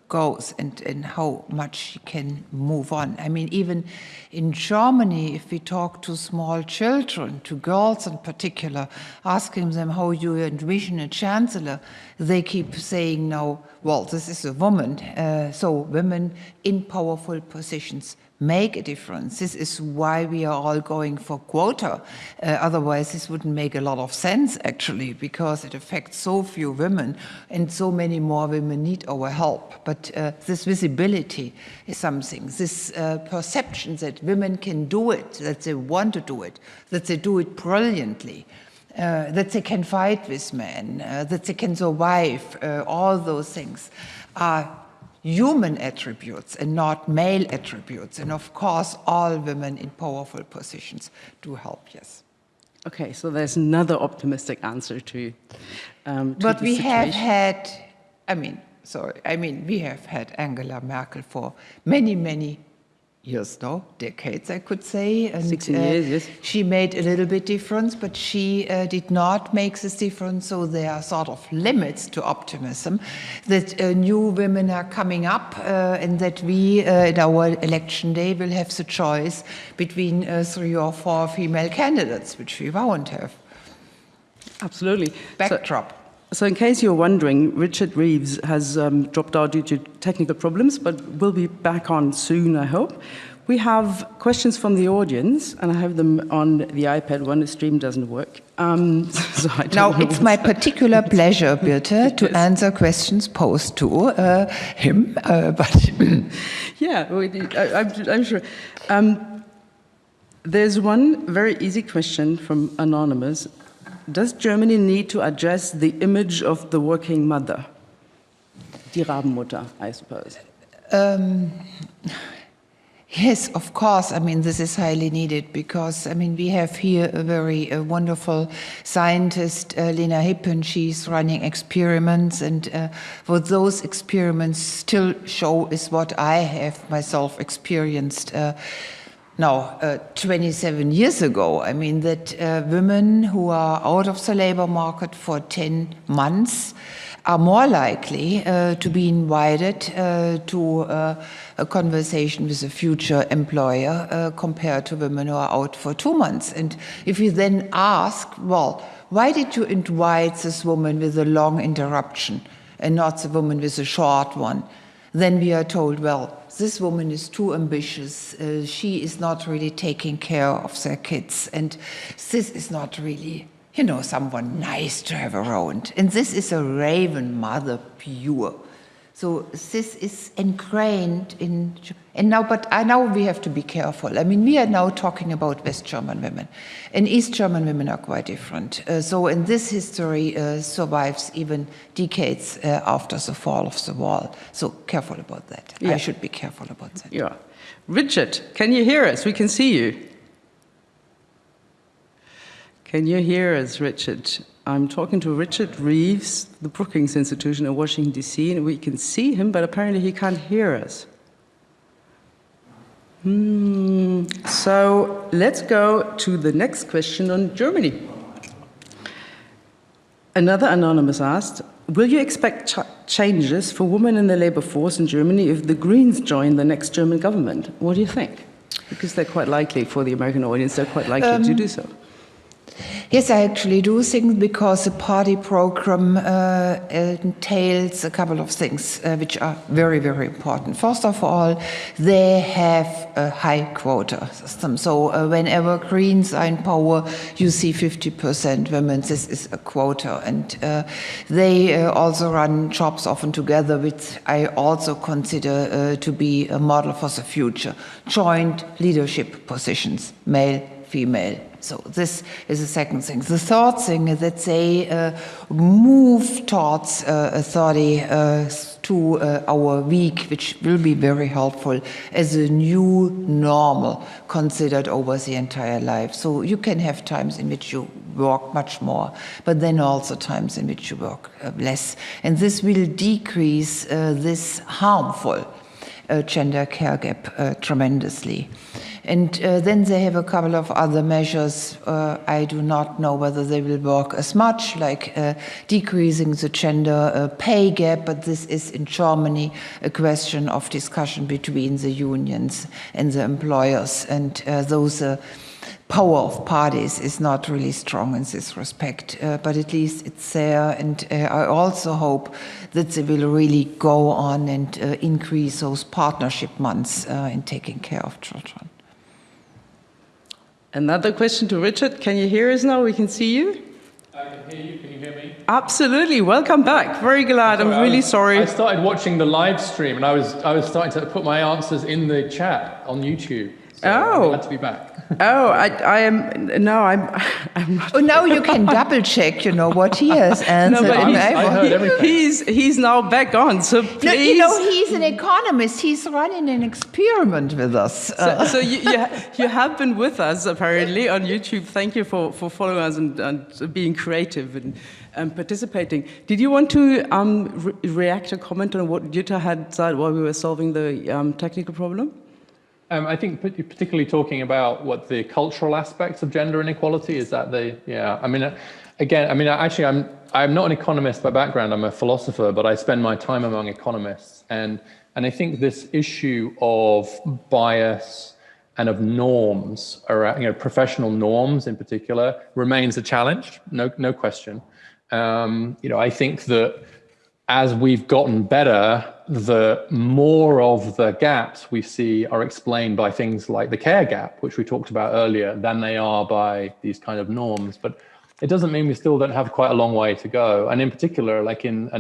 goes and how much she can move on. I mean, even in Germany, if we talk to small children, to girls in particular, asking them how you envision a chancellor, they keep saying, no, well, this is a woman. So women in powerful positions make a difference. This is why we are all going for quota. Otherwise, this wouldn't make a lot of sense, actually, because it affects so few women, and so many more women need our help. But this visibility is something, this perception that women can do it, that they want to do it, that they do it brilliantly, that they can fight with men, that they can survive, all those things are human attributes and not male attributes. And of course, all women in powerful positions do help, yes. Okay, so there's another optimistic answer to But the we have situation. had, we have had Angela Merkel for many, many years now, decades, I could say. And 16 years, yes. She made a little bit difference, but she did not make this difference, so there are sort of limits to optimism, that new women are coming up and that we, in our election day, will have the choice between 3 or 4 female candidates, which we won't have. Absolutely. Backdrop. So in case you're wondering, Richard Reeves has dropped out due to technical problems, but will be back on soon, I hope. We have questions from the audience, and I have them on the iPad when the stream doesn't work. So I don't Now, know it's my particular pleasure, Birte, to answer questions posed to him, but... Yeah, I'm sure. There's one very easy question from Anonymous. Does Germany need to address the image of the working mother? Die Rabenmutter, I suppose. Yes, of course. I mean, this is highly needed because, I mean, we have here a very wonderful scientist, Lena Hippen. She's running experiments, and what those experiments still show is what I have myself experienced now, 27 years ago. I mean, that women who are out of the labor market for 10 months are more likely to be invited to a conversation with a future employer compared to women who are out for 2 months. And if you then ask, well, why did you invite this woman with a long interruption and not the woman with a short one? Then we are told, well, this woman is too ambitious, she is not really taking care of their kids, and this is not really, you know, someone nice to have around. And this is a raven mother pure. So this is ingrained in, and now we have to be careful. I mean, we are now talking about West German women, and East German women are quite different. So in this history survives even decades after the fall of the wall. So careful about that. Yeah. I should be careful about that. Yeah. Richard, can you hear us? We can see you. Can you hear us, Richard? I'm talking to Richard Reeves, the Brookings Institution in Washington, D.C., and we can see him, but apparently he can't hear us. So let's go to the next question on Germany. Another anonymous asked, will you expect changes for women in the labor force in Germany if the Greens join the next German government? What do you think? Because they're quite likely, for the American audience, they're quite likely to do so. Yes, I actually do think, because the party program entails a couple of things which are very, very important. First of all, they have a high quota system. So whenever Greens are in power, you see 50% women. This is a quota. And they also run jobs often together, which I also consider to be a model for the future. Joint leadership positions, male, female. So this is the second thing. The third thing is that they move towards 32-hour week, which will be very helpful as a new normal considered over the entire life. So you can have times in which you work much more, but then also times in which you work less. And this will decrease this harmful gender care gap tremendously. And then they have a couple of other measures. I do not know whether they will work as much, like decreasing the gender pay gap, but this is in Germany a question of discussion between the unions and the employers. And those power of parties is not really strong in this respect, but at least it's there. And I also hope that they will really go on and increase those partnership months in taking care of children. Another question to Richard. Can you hear us now? We can see you. I can hear you. Can you hear me? Absolutely. Welcome back. Very glad. I'm really sorry. I started watching the live stream, and I was starting to put my answers in the chat on YouTube. So I'm glad to be back. I'm not. Oh, now you can double check, what he has answered. No, but I heard everything. He's now back on, so please. No, he's an economist. He's running an experiment with us. So you have been with us, apparently, on YouTube. Thank you for following us and being creative and participating. Did you want to react or comment on what Jutta had said while we were solving the technical problem? I think particularly talking about what the cultural aspects of gender inequality is that I'm not an economist by background. I'm a philosopher, but I spend my time among economists, and I think this issue of bias and of norms around, professional norms in particular, remains a challenge. No question. I think that as we've gotten better, the more of the gaps we see are explained by things like the care gap, which we talked about earlier, than they are by these kind of norms. But it doesn't mean we still don't have quite a long way to go. And in particular, and I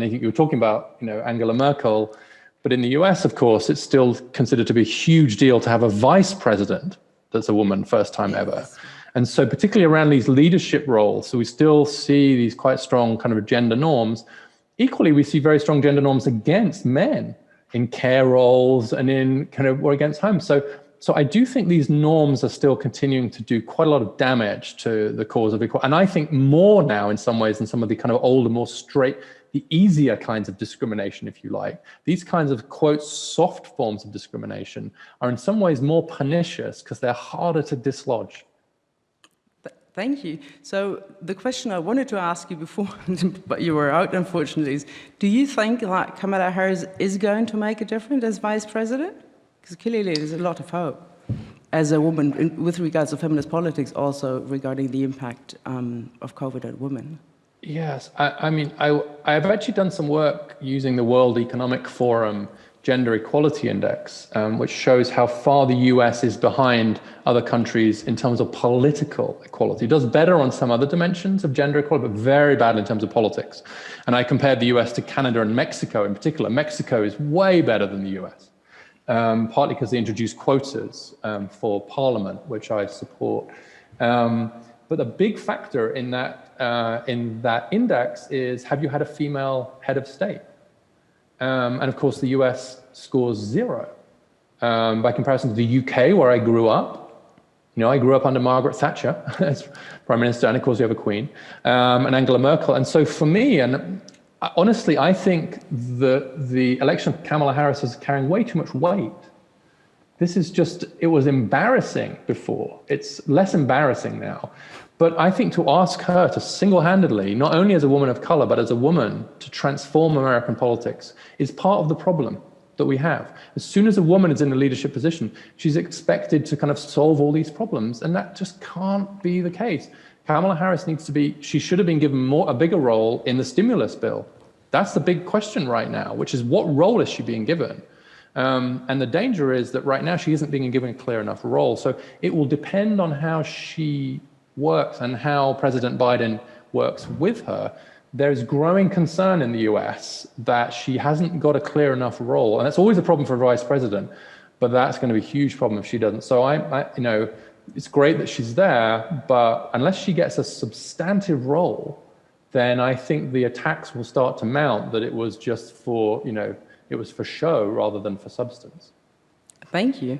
think you were talking about, Angela Merkel, but in the US, of course, it's still considered to be a huge deal to have a vice president that's a woman, first time ever. And so particularly around these leadership roles, so we still see these quite strong kind of gender norms. Equally, we see very strong gender norms against men in care roles and or against home. So I do think these norms are still continuing to do quite a lot of damage to the cause of equality. And I think more now in some ways than some of the kind of older, more straight, the easier kinds of discrimination, if you like. These kinds of, quote, soft forms of discrimination are in some ways more pernicious because they're harder to dislodge. Thank you. So the question I wanted to ask you before, but you were out, unfortunately, is do you think that Kamala Harris is going to make a difference as vice president? Because clearly there's a lot of hope as a woman with regards to feminist politics, also regarding the impact of COVID on women. Yes, I have actually done some work using the World Economic Forum Gender Equality Index, which shows how far the US is behind other countries in terms of political equality. It does better on some other dimensions of gender equality, but very badly in terms of politics. And I compared the US to Canada and Mexico in particular. Mexico is way better than the US, partly because they introduced quotas for parliament, which I support. But the big factor in that index is, have you had a female head of state? And of course, the US scores 0. By comparison to the UK, where I grew up. I grew up under Margaret Thatcher as Prime Minister, and of course we have a Queen, and Angela Merkel. And so for me, and honestly, I think the election of Kamala Harris is carrying way too much weight. This is just, it was embarrassing before. It's less embarrassing now. But I think to ask her to single-handedly, not only as a woman of color, but as a woman, to transform American politics is part of the problem that we have. As soon as a woman is in a leadership position, she's expected to kind of solve all these problems, and that just can't be the case. Kamala Harris she should have been given a bigger role in the stimulus bill. That's the big question right now, which is, what role is she being given? And the danger is that right now she isn't being given a clear enough role. So it will depend on how she works and how President Biden works with her. There's growing concern in the US that she hasn't got a clear enough role. And that's always a problem for a vice president, but that's going to be a huge problem if she doesn't. So it's great that she's there, but unless she gets a substantive role, then I think the attacks will start to mount that it was just for, it was for show rather than for substance. Thank you.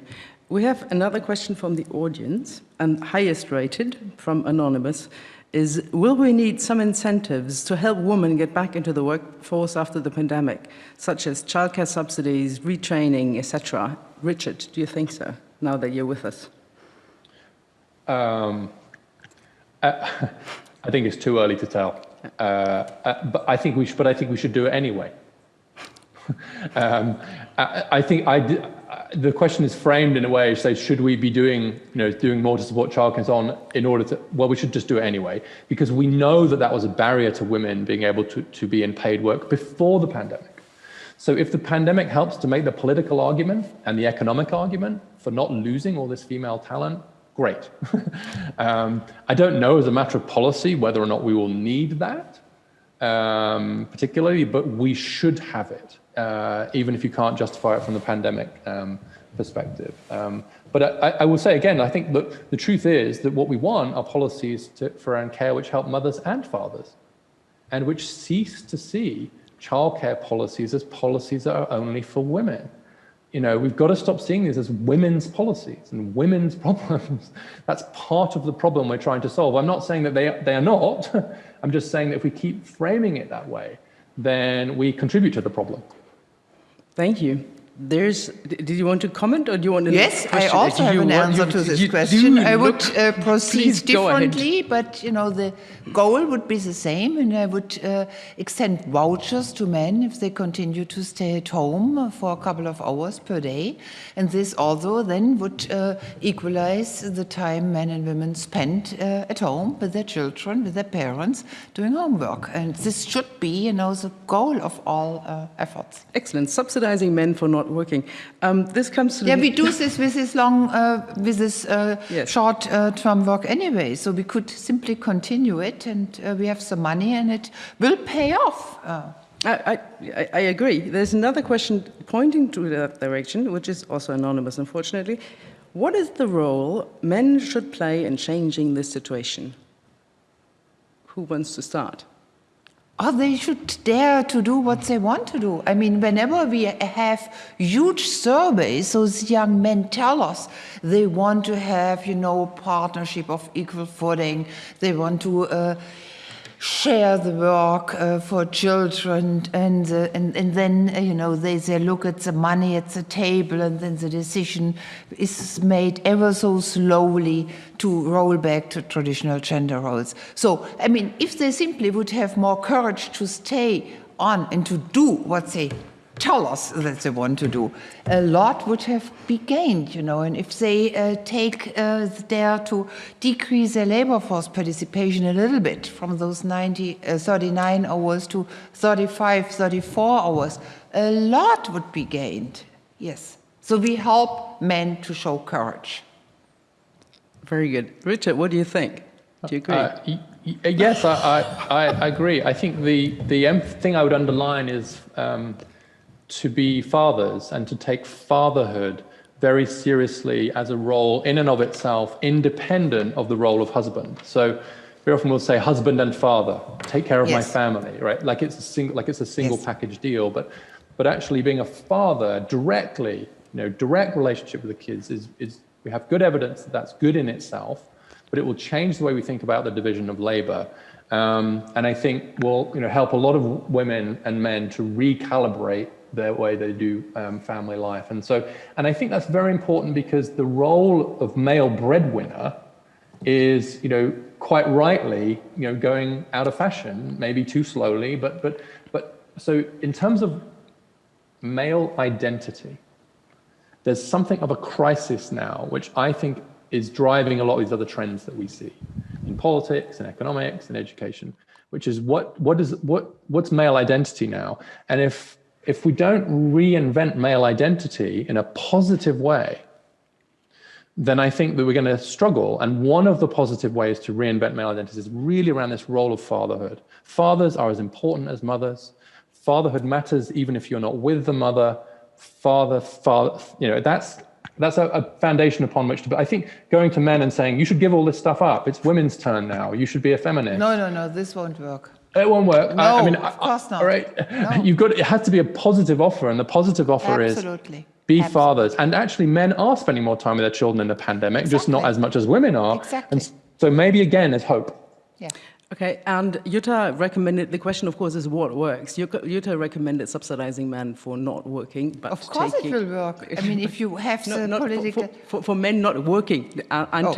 We have another question from the audience, and highest rated from Anonymous, is, will we need some incentives to help women get back into the workforce after the pandemic, such as childcare subsidies, retraining, etc.? Richard, do you think so, now that you're with us? I think it's too early to tell. But I think we should do it anyway. The question is framed in a way, say, should we be doing more to support childcare and so on in order to, well, we should just do it anyway, because we know that was a barrier to women being able to be in paid work before the pandemic. So if the pandemic helps to make the political argument and the economic argument for not losing all this female talent, great. I don't know as a matter of policy whether or not we will need that, particularly, but we should have it. Even if you can't justify it from the pandemic perspective. But I will say again, I think that the truth is that what we want are policies for around care which help mothers and fathers, and which cease to see childcare policies as policies that are only for women. We've got to stop seeing these as women's policies and women's problems. That's part of the problem we're trying to solve. I'm not saying that they are not. I'm just saying that if we keep framing it that way, then we contribute to the problem. Thank you. Did you want to comment, or do you want to? Yes, I also have an answer to this question. I would proceed differently, but the goal would be the same, and I would extend vouchers to men if they continue to stay at home for a couple of hours per day, and this also then would equalize the time men and women spend at home with their children, with their parents, doing homework, and this should be, the goal of all efforts. Excellent. Subsidizing men for not working. This comes to we do this with this yes. Short-term work anyway, so we could simply continue it, and we have some money, and it will pay off. I agree. There's another question pointing to that direction, which is also anonymous, unfortunately. What is the role men should play in changing this situation? Who wants to start? Oh, they should dare to do what they want to do. I mean, whenever we have huge surveys, those young men tell us they want to have, partnership of equal footing. They want to share the work for children, and then they look at the money at the table, and then the decision is made ever so slowly to roll back to traditional gender roles. So I mean, if they simply would have more courage to stay on and to do what they tell us that they want to do, a lot would have been gained, and if they dare to decrease their labor force participation a little bit from those 39 hours to 35, 34 hours, a lot would be gained, yes. So we help men to show courage. Very good. Richard, what do you think? Do you agree? Yes, I agree. I think the thing I would underline is to be fathers and to take fatherhood very seriously as a role in and of itself, independent of the role of husband. So we often will say husband and father, take care of my family, right? Like it's a single package deal, but actually being a father directly, direct relationship with the kids is we have good evidence that that's good in itself, but it will change the way we think about the division of labor. And I think will help a lot of women and men to recalibrate their way they do family life. And I think that's very important because the role of male breadwinner is, quite rightly, going out of fashion, maybe too slowly, but so in terms of male identity, there's something of a crisis now, which I think is driving a lot of these other trends that we see in politics and economics and education, which is what's male identity now? And if we don't reinvent male identity in a positive way, then I think that we're going to struggle. And one of the positive ways to reinvent male identity is really around this role of fatherhood. Fathers are as important as mothers. Fatherhood matters even if you're not with the mother. That's a foundation upon which to. But I think going to men and saying you should give all this stuff up. It's women's turn now. You should be a feminist. No. This won't work. It won't work. No, of course not. All right. No. It has to be a positive offer, and the positive offer is be fathers. And actually, men are spending more time with their children in the pandemic, just not as much as women are. Exactly. And so maybe again, there's hope. Yeah. Okay, and Jutta recommended, the question of course is what works. Jutta recommended subsidizing men for not working, but of course it will work. I mean, if you have political... For men not working and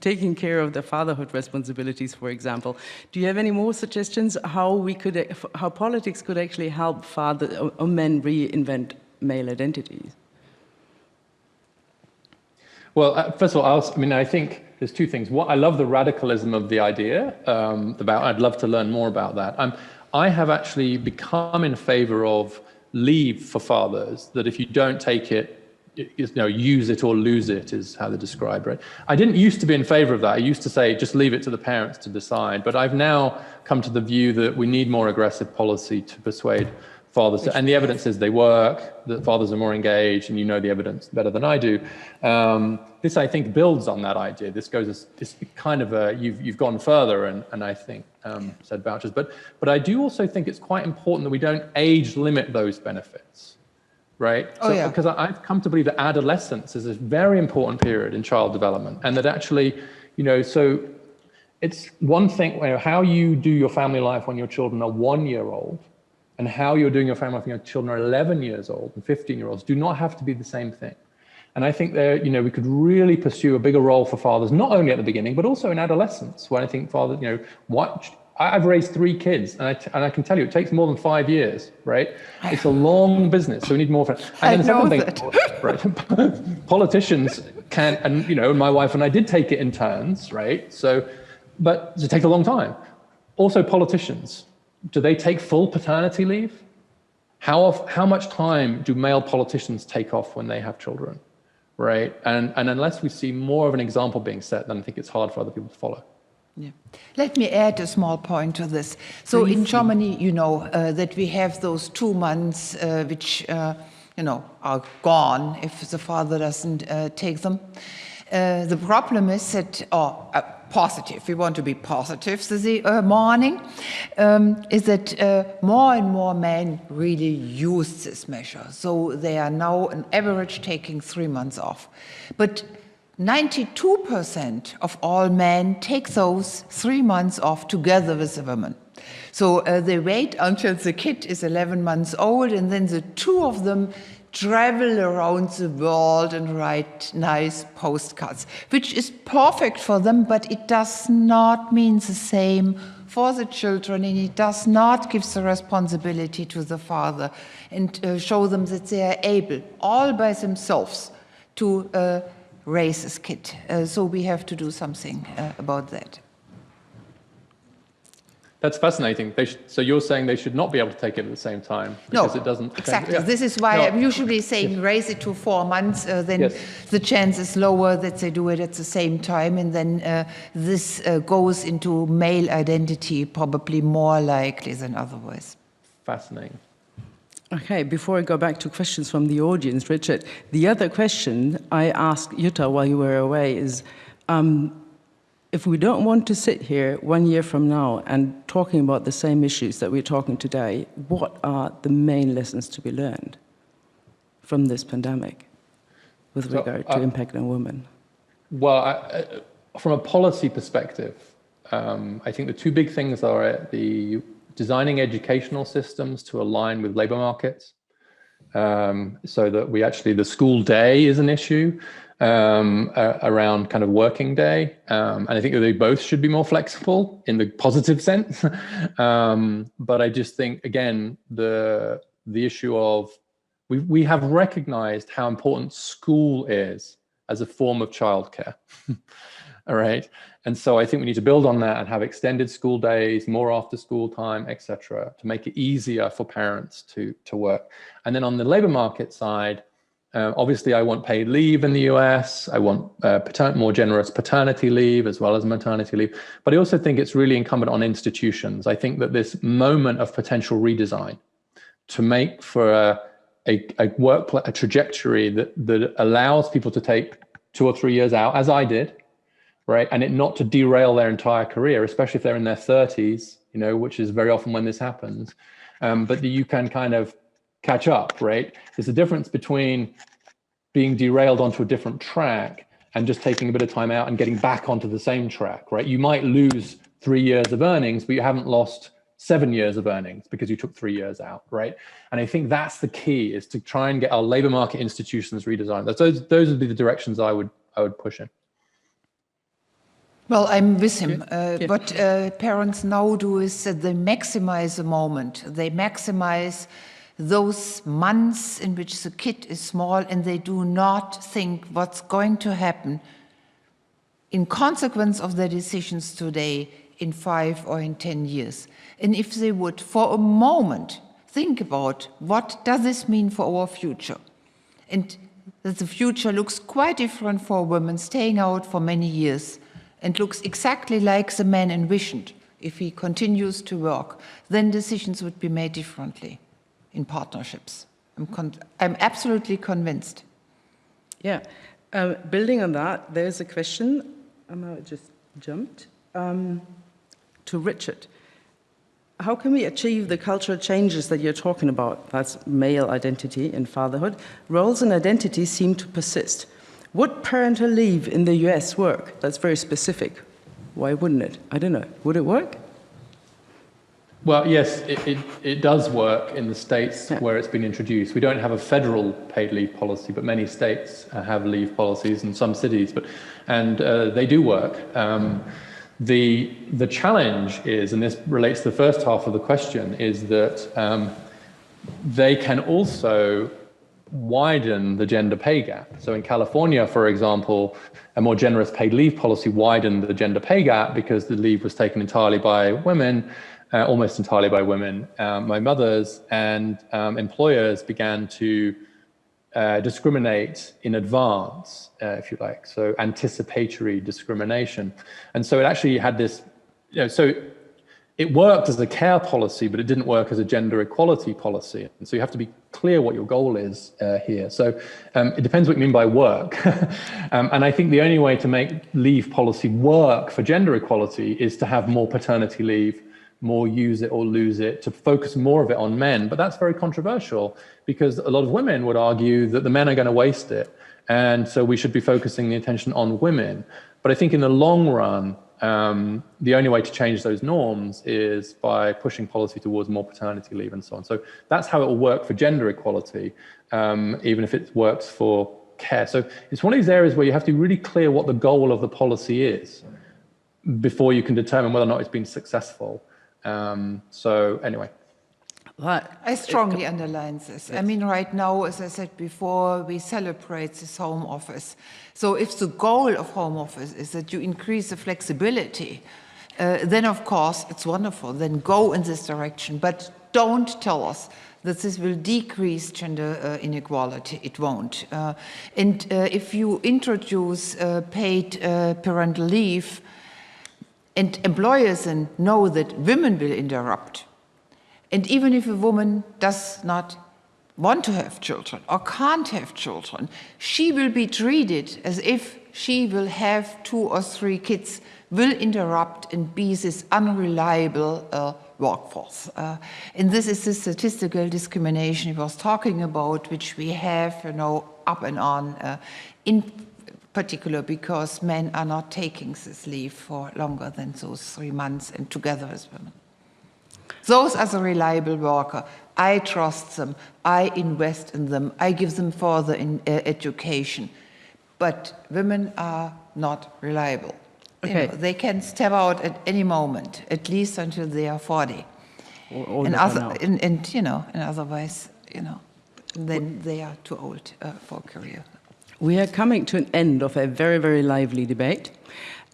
taking care of their fatherhood responsibilities, for example. Do you have any more suggestions how politics could actually help men reinvent male identities? Well, first of all, I think there's two things. One, I love the radicalism of the idea. I'd love to learn more about that. I have actually become in favor of leave for fathers, that if you don't take it, use it or lose it is how they're described, right? I didn't used to be in favor of that. I used to say, just leave it to the parents to decide. But I've now come to the view that we need more aggressive policy to persuade fathers, and the evidence is they work, that fathers are more engaged, and the evidence better than I do. This, I think, builds on that idea. This kind of you've gone further, and I think said vouchers. But I do also think it's quite important that we don't age limit those benefits, right? Because I've come to believe that adolescence is a very important period in child development, and that actually, so it's one thing how you do your family life when your children are 1 year old, and how you're doing your family life when your children are 11 years old and 15-year-olds do not have to be the same thing. And I think we could really pursue a bigger role for fathers, not only at the beginning, but also in adolescence, when I think fathers, I've raised 3 kids, and I can tell you, it takes more than 5 years, right? It's a long business, so we need more. And then the second thing, right? Politicians can, and my wife and I did take it in turns, right? But it takes a long time. Also, politicians. Do they take full paternity leave? How much time do male politicians take off when they have children, right? And unless we see more of an example being set, then I think it's hard for other people to follow. Yeah. Let me add a small point to this. So in Germany, that we have those 2 months which, are gone if the father doesn't take them. The problem is that, positive, we want to be positive this morning, is that more and more men really use this measure. So they are now on average taking 3 months off. But 92% of all men take those 3 months off together with the women. So they wait until the kid is 11 months old, and then the 2 of them travel around the world and write nice postcards, which is perfect for them, but it does not mean the same for the children, and he does not give the responsibility to the father and show them that they are able, all by themselves, to raise this kid. So we have to do something about that. That's fascinating. So you're saying they should not be able to take it at the same time because it doesn't. Exactly. Yeah. This is why I'm usually saying raise it to 4 months. Then the chance is lower that they do it at the same time, and then this goes into male identity probably more likely than otherwise. Fascinating. Okay, before I go back to questions from the audience, Richard, the other question I asked Jutta while you were away is, if we don't want to sit here 1 year from now and talking about the same issues that we're talking today, what are the main lessons to be learned from this pandemic with regard to impact on women? Well, from a policy perspective, I think the two big things are the designing educational systems to align with labor markets, so that the school day is an issue. Around kind of working day. And I think that they both should be more flexible in the positive sense. But I just think, again, the issue of, we have recognized how important school is as a form of childcare. All right. And so I think we need to build on that and have extended school days, more after school time, etc., to make it easier for parents to work. And then on the labor market side, obviously, I want paid leave in the US. I want more generous paternity leave as well as maternity leave. But I also think it's really incumbent on institutions. I think that this moment of potential redesign to make for a trajectory that allows people to take 2 or 3 years out, as I did, right, and it not to derail their entire career, especially if they're in their 30s, which is very often when this happens, but that you can kind of catch up, right? There's a difference between being derailed onto a different track and just taking a bit of time out and getting back onto the same track, right? You might lose 3 years of earnings, but you haven't lost 7 years of earnings because you took 3 years out, right? And I think that's the key, is to try and get our labor market institutions redesigned. Those would be the directions I would push in. Well, I'm with him. What parents now do is that they maximize the moment. They maximize those months in which the kid is small, and they do not think what's going to happen in consequence of their decisions today in 5 or in 10 years. And if they would, for a moment, think about what does this mean for our future, and that the future looks quite different for women staying out for many years and looks exactly like the man envisioned if he continues to work, then decisions would be made differently in partnerships. I'm absolutely convinced. Yeah, building on that, there's a question, it just jumped, to Richard. How can we achieve the cultural changes that you're talking about? That's male identity and fatherhood. Roles and identities seem to persist. Would parental leave in the US work? That's very specific. Why wouldn't it? I don't know. Would it work? Well, yes, it does work in the states where it's been introduced. We don't have a federal paid leave policy, but many states have leave policies in some cities, and they do work. The challenge is, and this relates to the first half of the question, is that they can also widen the gender pay gap. So in California, for example, a more generous paid leave policy widened the gender pay gap because the leave was taken entirely by women, almost entirely by women, my mothers, and employers began to discriminate in advance, if you like, so anticipatory discrimination. And so it actually had this, so it worked as a care policy, but it didn't work as a gender equality policy. And so you have to be clear what your goal is here. So it depends what you mean by work. And I think the only way to make leave policy work for gender equality is to have more paternity leave, more use it or lose it, to focus more of it on men. But that's very controversial because a lot of women would argue that the men are going to waste it. And so we should be focusing the attention on women. But I think in the long run, the only way to change those norms is by pushing policy towards more paternity leave and so on. So that's how it will work for gender equality, even if it works for care. So it's one of these areas where you have to be really clear what the goal of the policy is. before you can determine whether or not it's been successful. So anyway. I strongly underline this. Yes. I mean, right now, as I said before, we celebrate this home office. So if the goal of home office is that you increase the flexibility, then of course it's wonderful, then go in this direction. But don't tell us that this will decrease gender inequality. It won't. And if you introduce paid parental leave, and employers then know that women will interrupt, and even if a woman does not want to have children or can't have children, she will be treated as if she will have 2 or 3 kids, will interrupt and be this unreliable workforce. And this is the statistical discrimination he was talking about, which we have, up and on, in particular because men are not taking this leave for longer than those 3 months and together as women. Those are the reliable worker. I trust them. I invest in them. I give them further education. But women are not reliable. Okay. They can step out at any moment, at least until they are 40. And otherwise, then they are too old for a career. We are coming to an end of a very, very lively debate.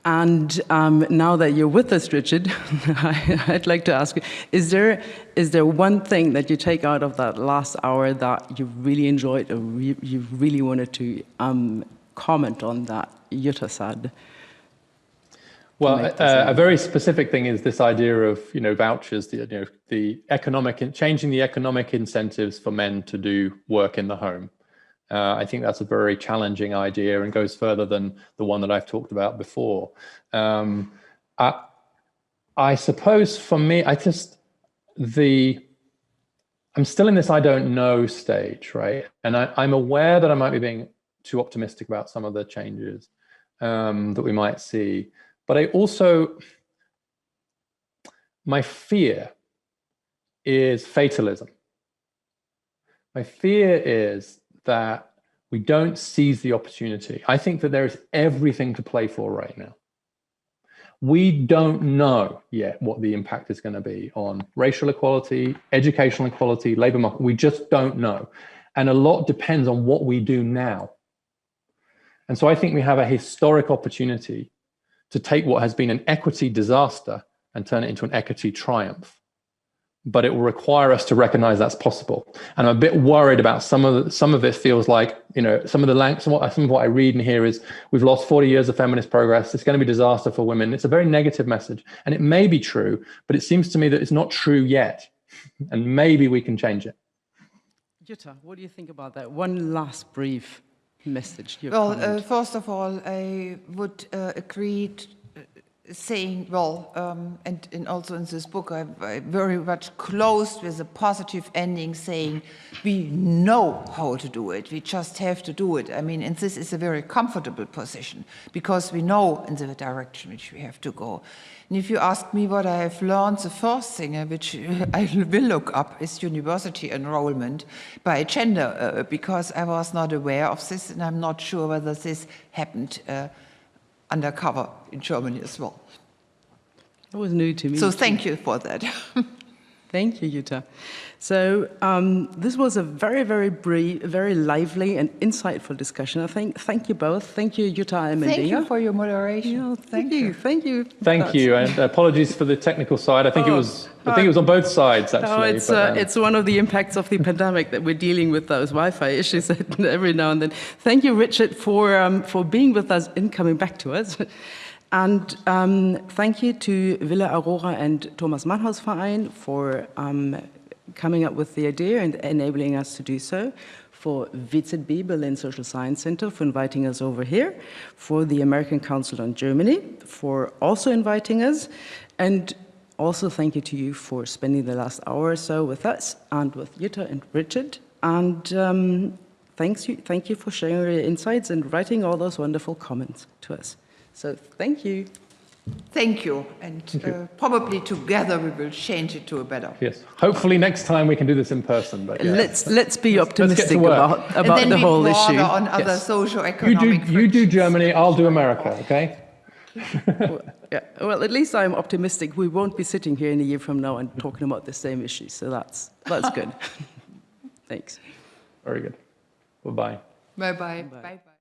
And now that you're with us, Richard, I'd like to ask you, is there one thing that you take out of that last hour that you really enjoyed or you really wanted to comment on that Jutta said? Well, a very specific thing is this idea of vouchers, the economic, changing the economic incentives for men to do work in the home. I think that's a very challenging idea and goes further than the one that I've talked about before. I suppose for me, I'm still in this I don't know stage, right? And I'm aware that I might be being too optimistic about some of the changes that we might see. But I also, my fear is fatalism. My fear is that we don't seize the opportunity. I think that there is everything to play for right now. We don't know yet what the impact is going to be on racial equality, educational equality, labor market. We just don't know. And a lot depends on what we do now. And so I think we have a historic opportunity to take what has been an equity disaster and turn it into an equity triumph. But it will require us to recognize that's possible. And I'm a bit worried about some of it feels like, some of what I read and hear is we've lost 40 years of feminist progress. It's going to be a disaster for women. It's a very negative message. And it may be true, but it seems to me that it's not true yet. And maybe we can change it. Jutta, what do you think about that? One last brief message. Well, first of all, I would agree saying, and also in this book, I very much closed with a positive ending saying, we know how to do it, we just have to do it. I mean, and this is a very comfortable position because we know in the direction which we have to go. And if you ask me what I have learned, the first thing which I will look up is university enrollment by gender, because I was not aware of this and I'm not sure whether this happened undercover in Germany as well. That was new to me. So thank you for that. Thank you, Jutta. So this was a very, very brief, very lively and insightful discussion, I think. Thank you both. Thank you, Jutta Allmendinger. Thank you for your moderation. Yeah, thank you. Thank you. Thank you, and apologies for the technical side. I think it was on both sides, actually. It's one of the impacts of the pandemic that we're dealing with those Wi-Fi issues every now and then. Thank you, Richard, for being with us and coming back to us. And thank you to Villa Aurora and Thomas Mann House Verein for coming up with the idea and enabling us to do so, for WZB, Berlin Social Science Center, for inviting us over here, for the American Council on Germany, for also inviting us, and also thank you to you for spending the last hour or so with us and with Jutta and Richard. And thank you for sharing your insights and writing all those wonderful comments to us. So thank you. Thank you. And probably together we will change it to a better. Yes. Hopefully next time we can do this in person. But yes. Let's be optimistic about the whole issue. On other socio-economic you do Germany, I'll do America, okay? Yeah, well, at least I'm optimistic. We won't be sitting here in a year from now and talking about the same issues, so that's good. Thanks. Very good. Bye-bye. Bye-bye. Bye. Bye-bye.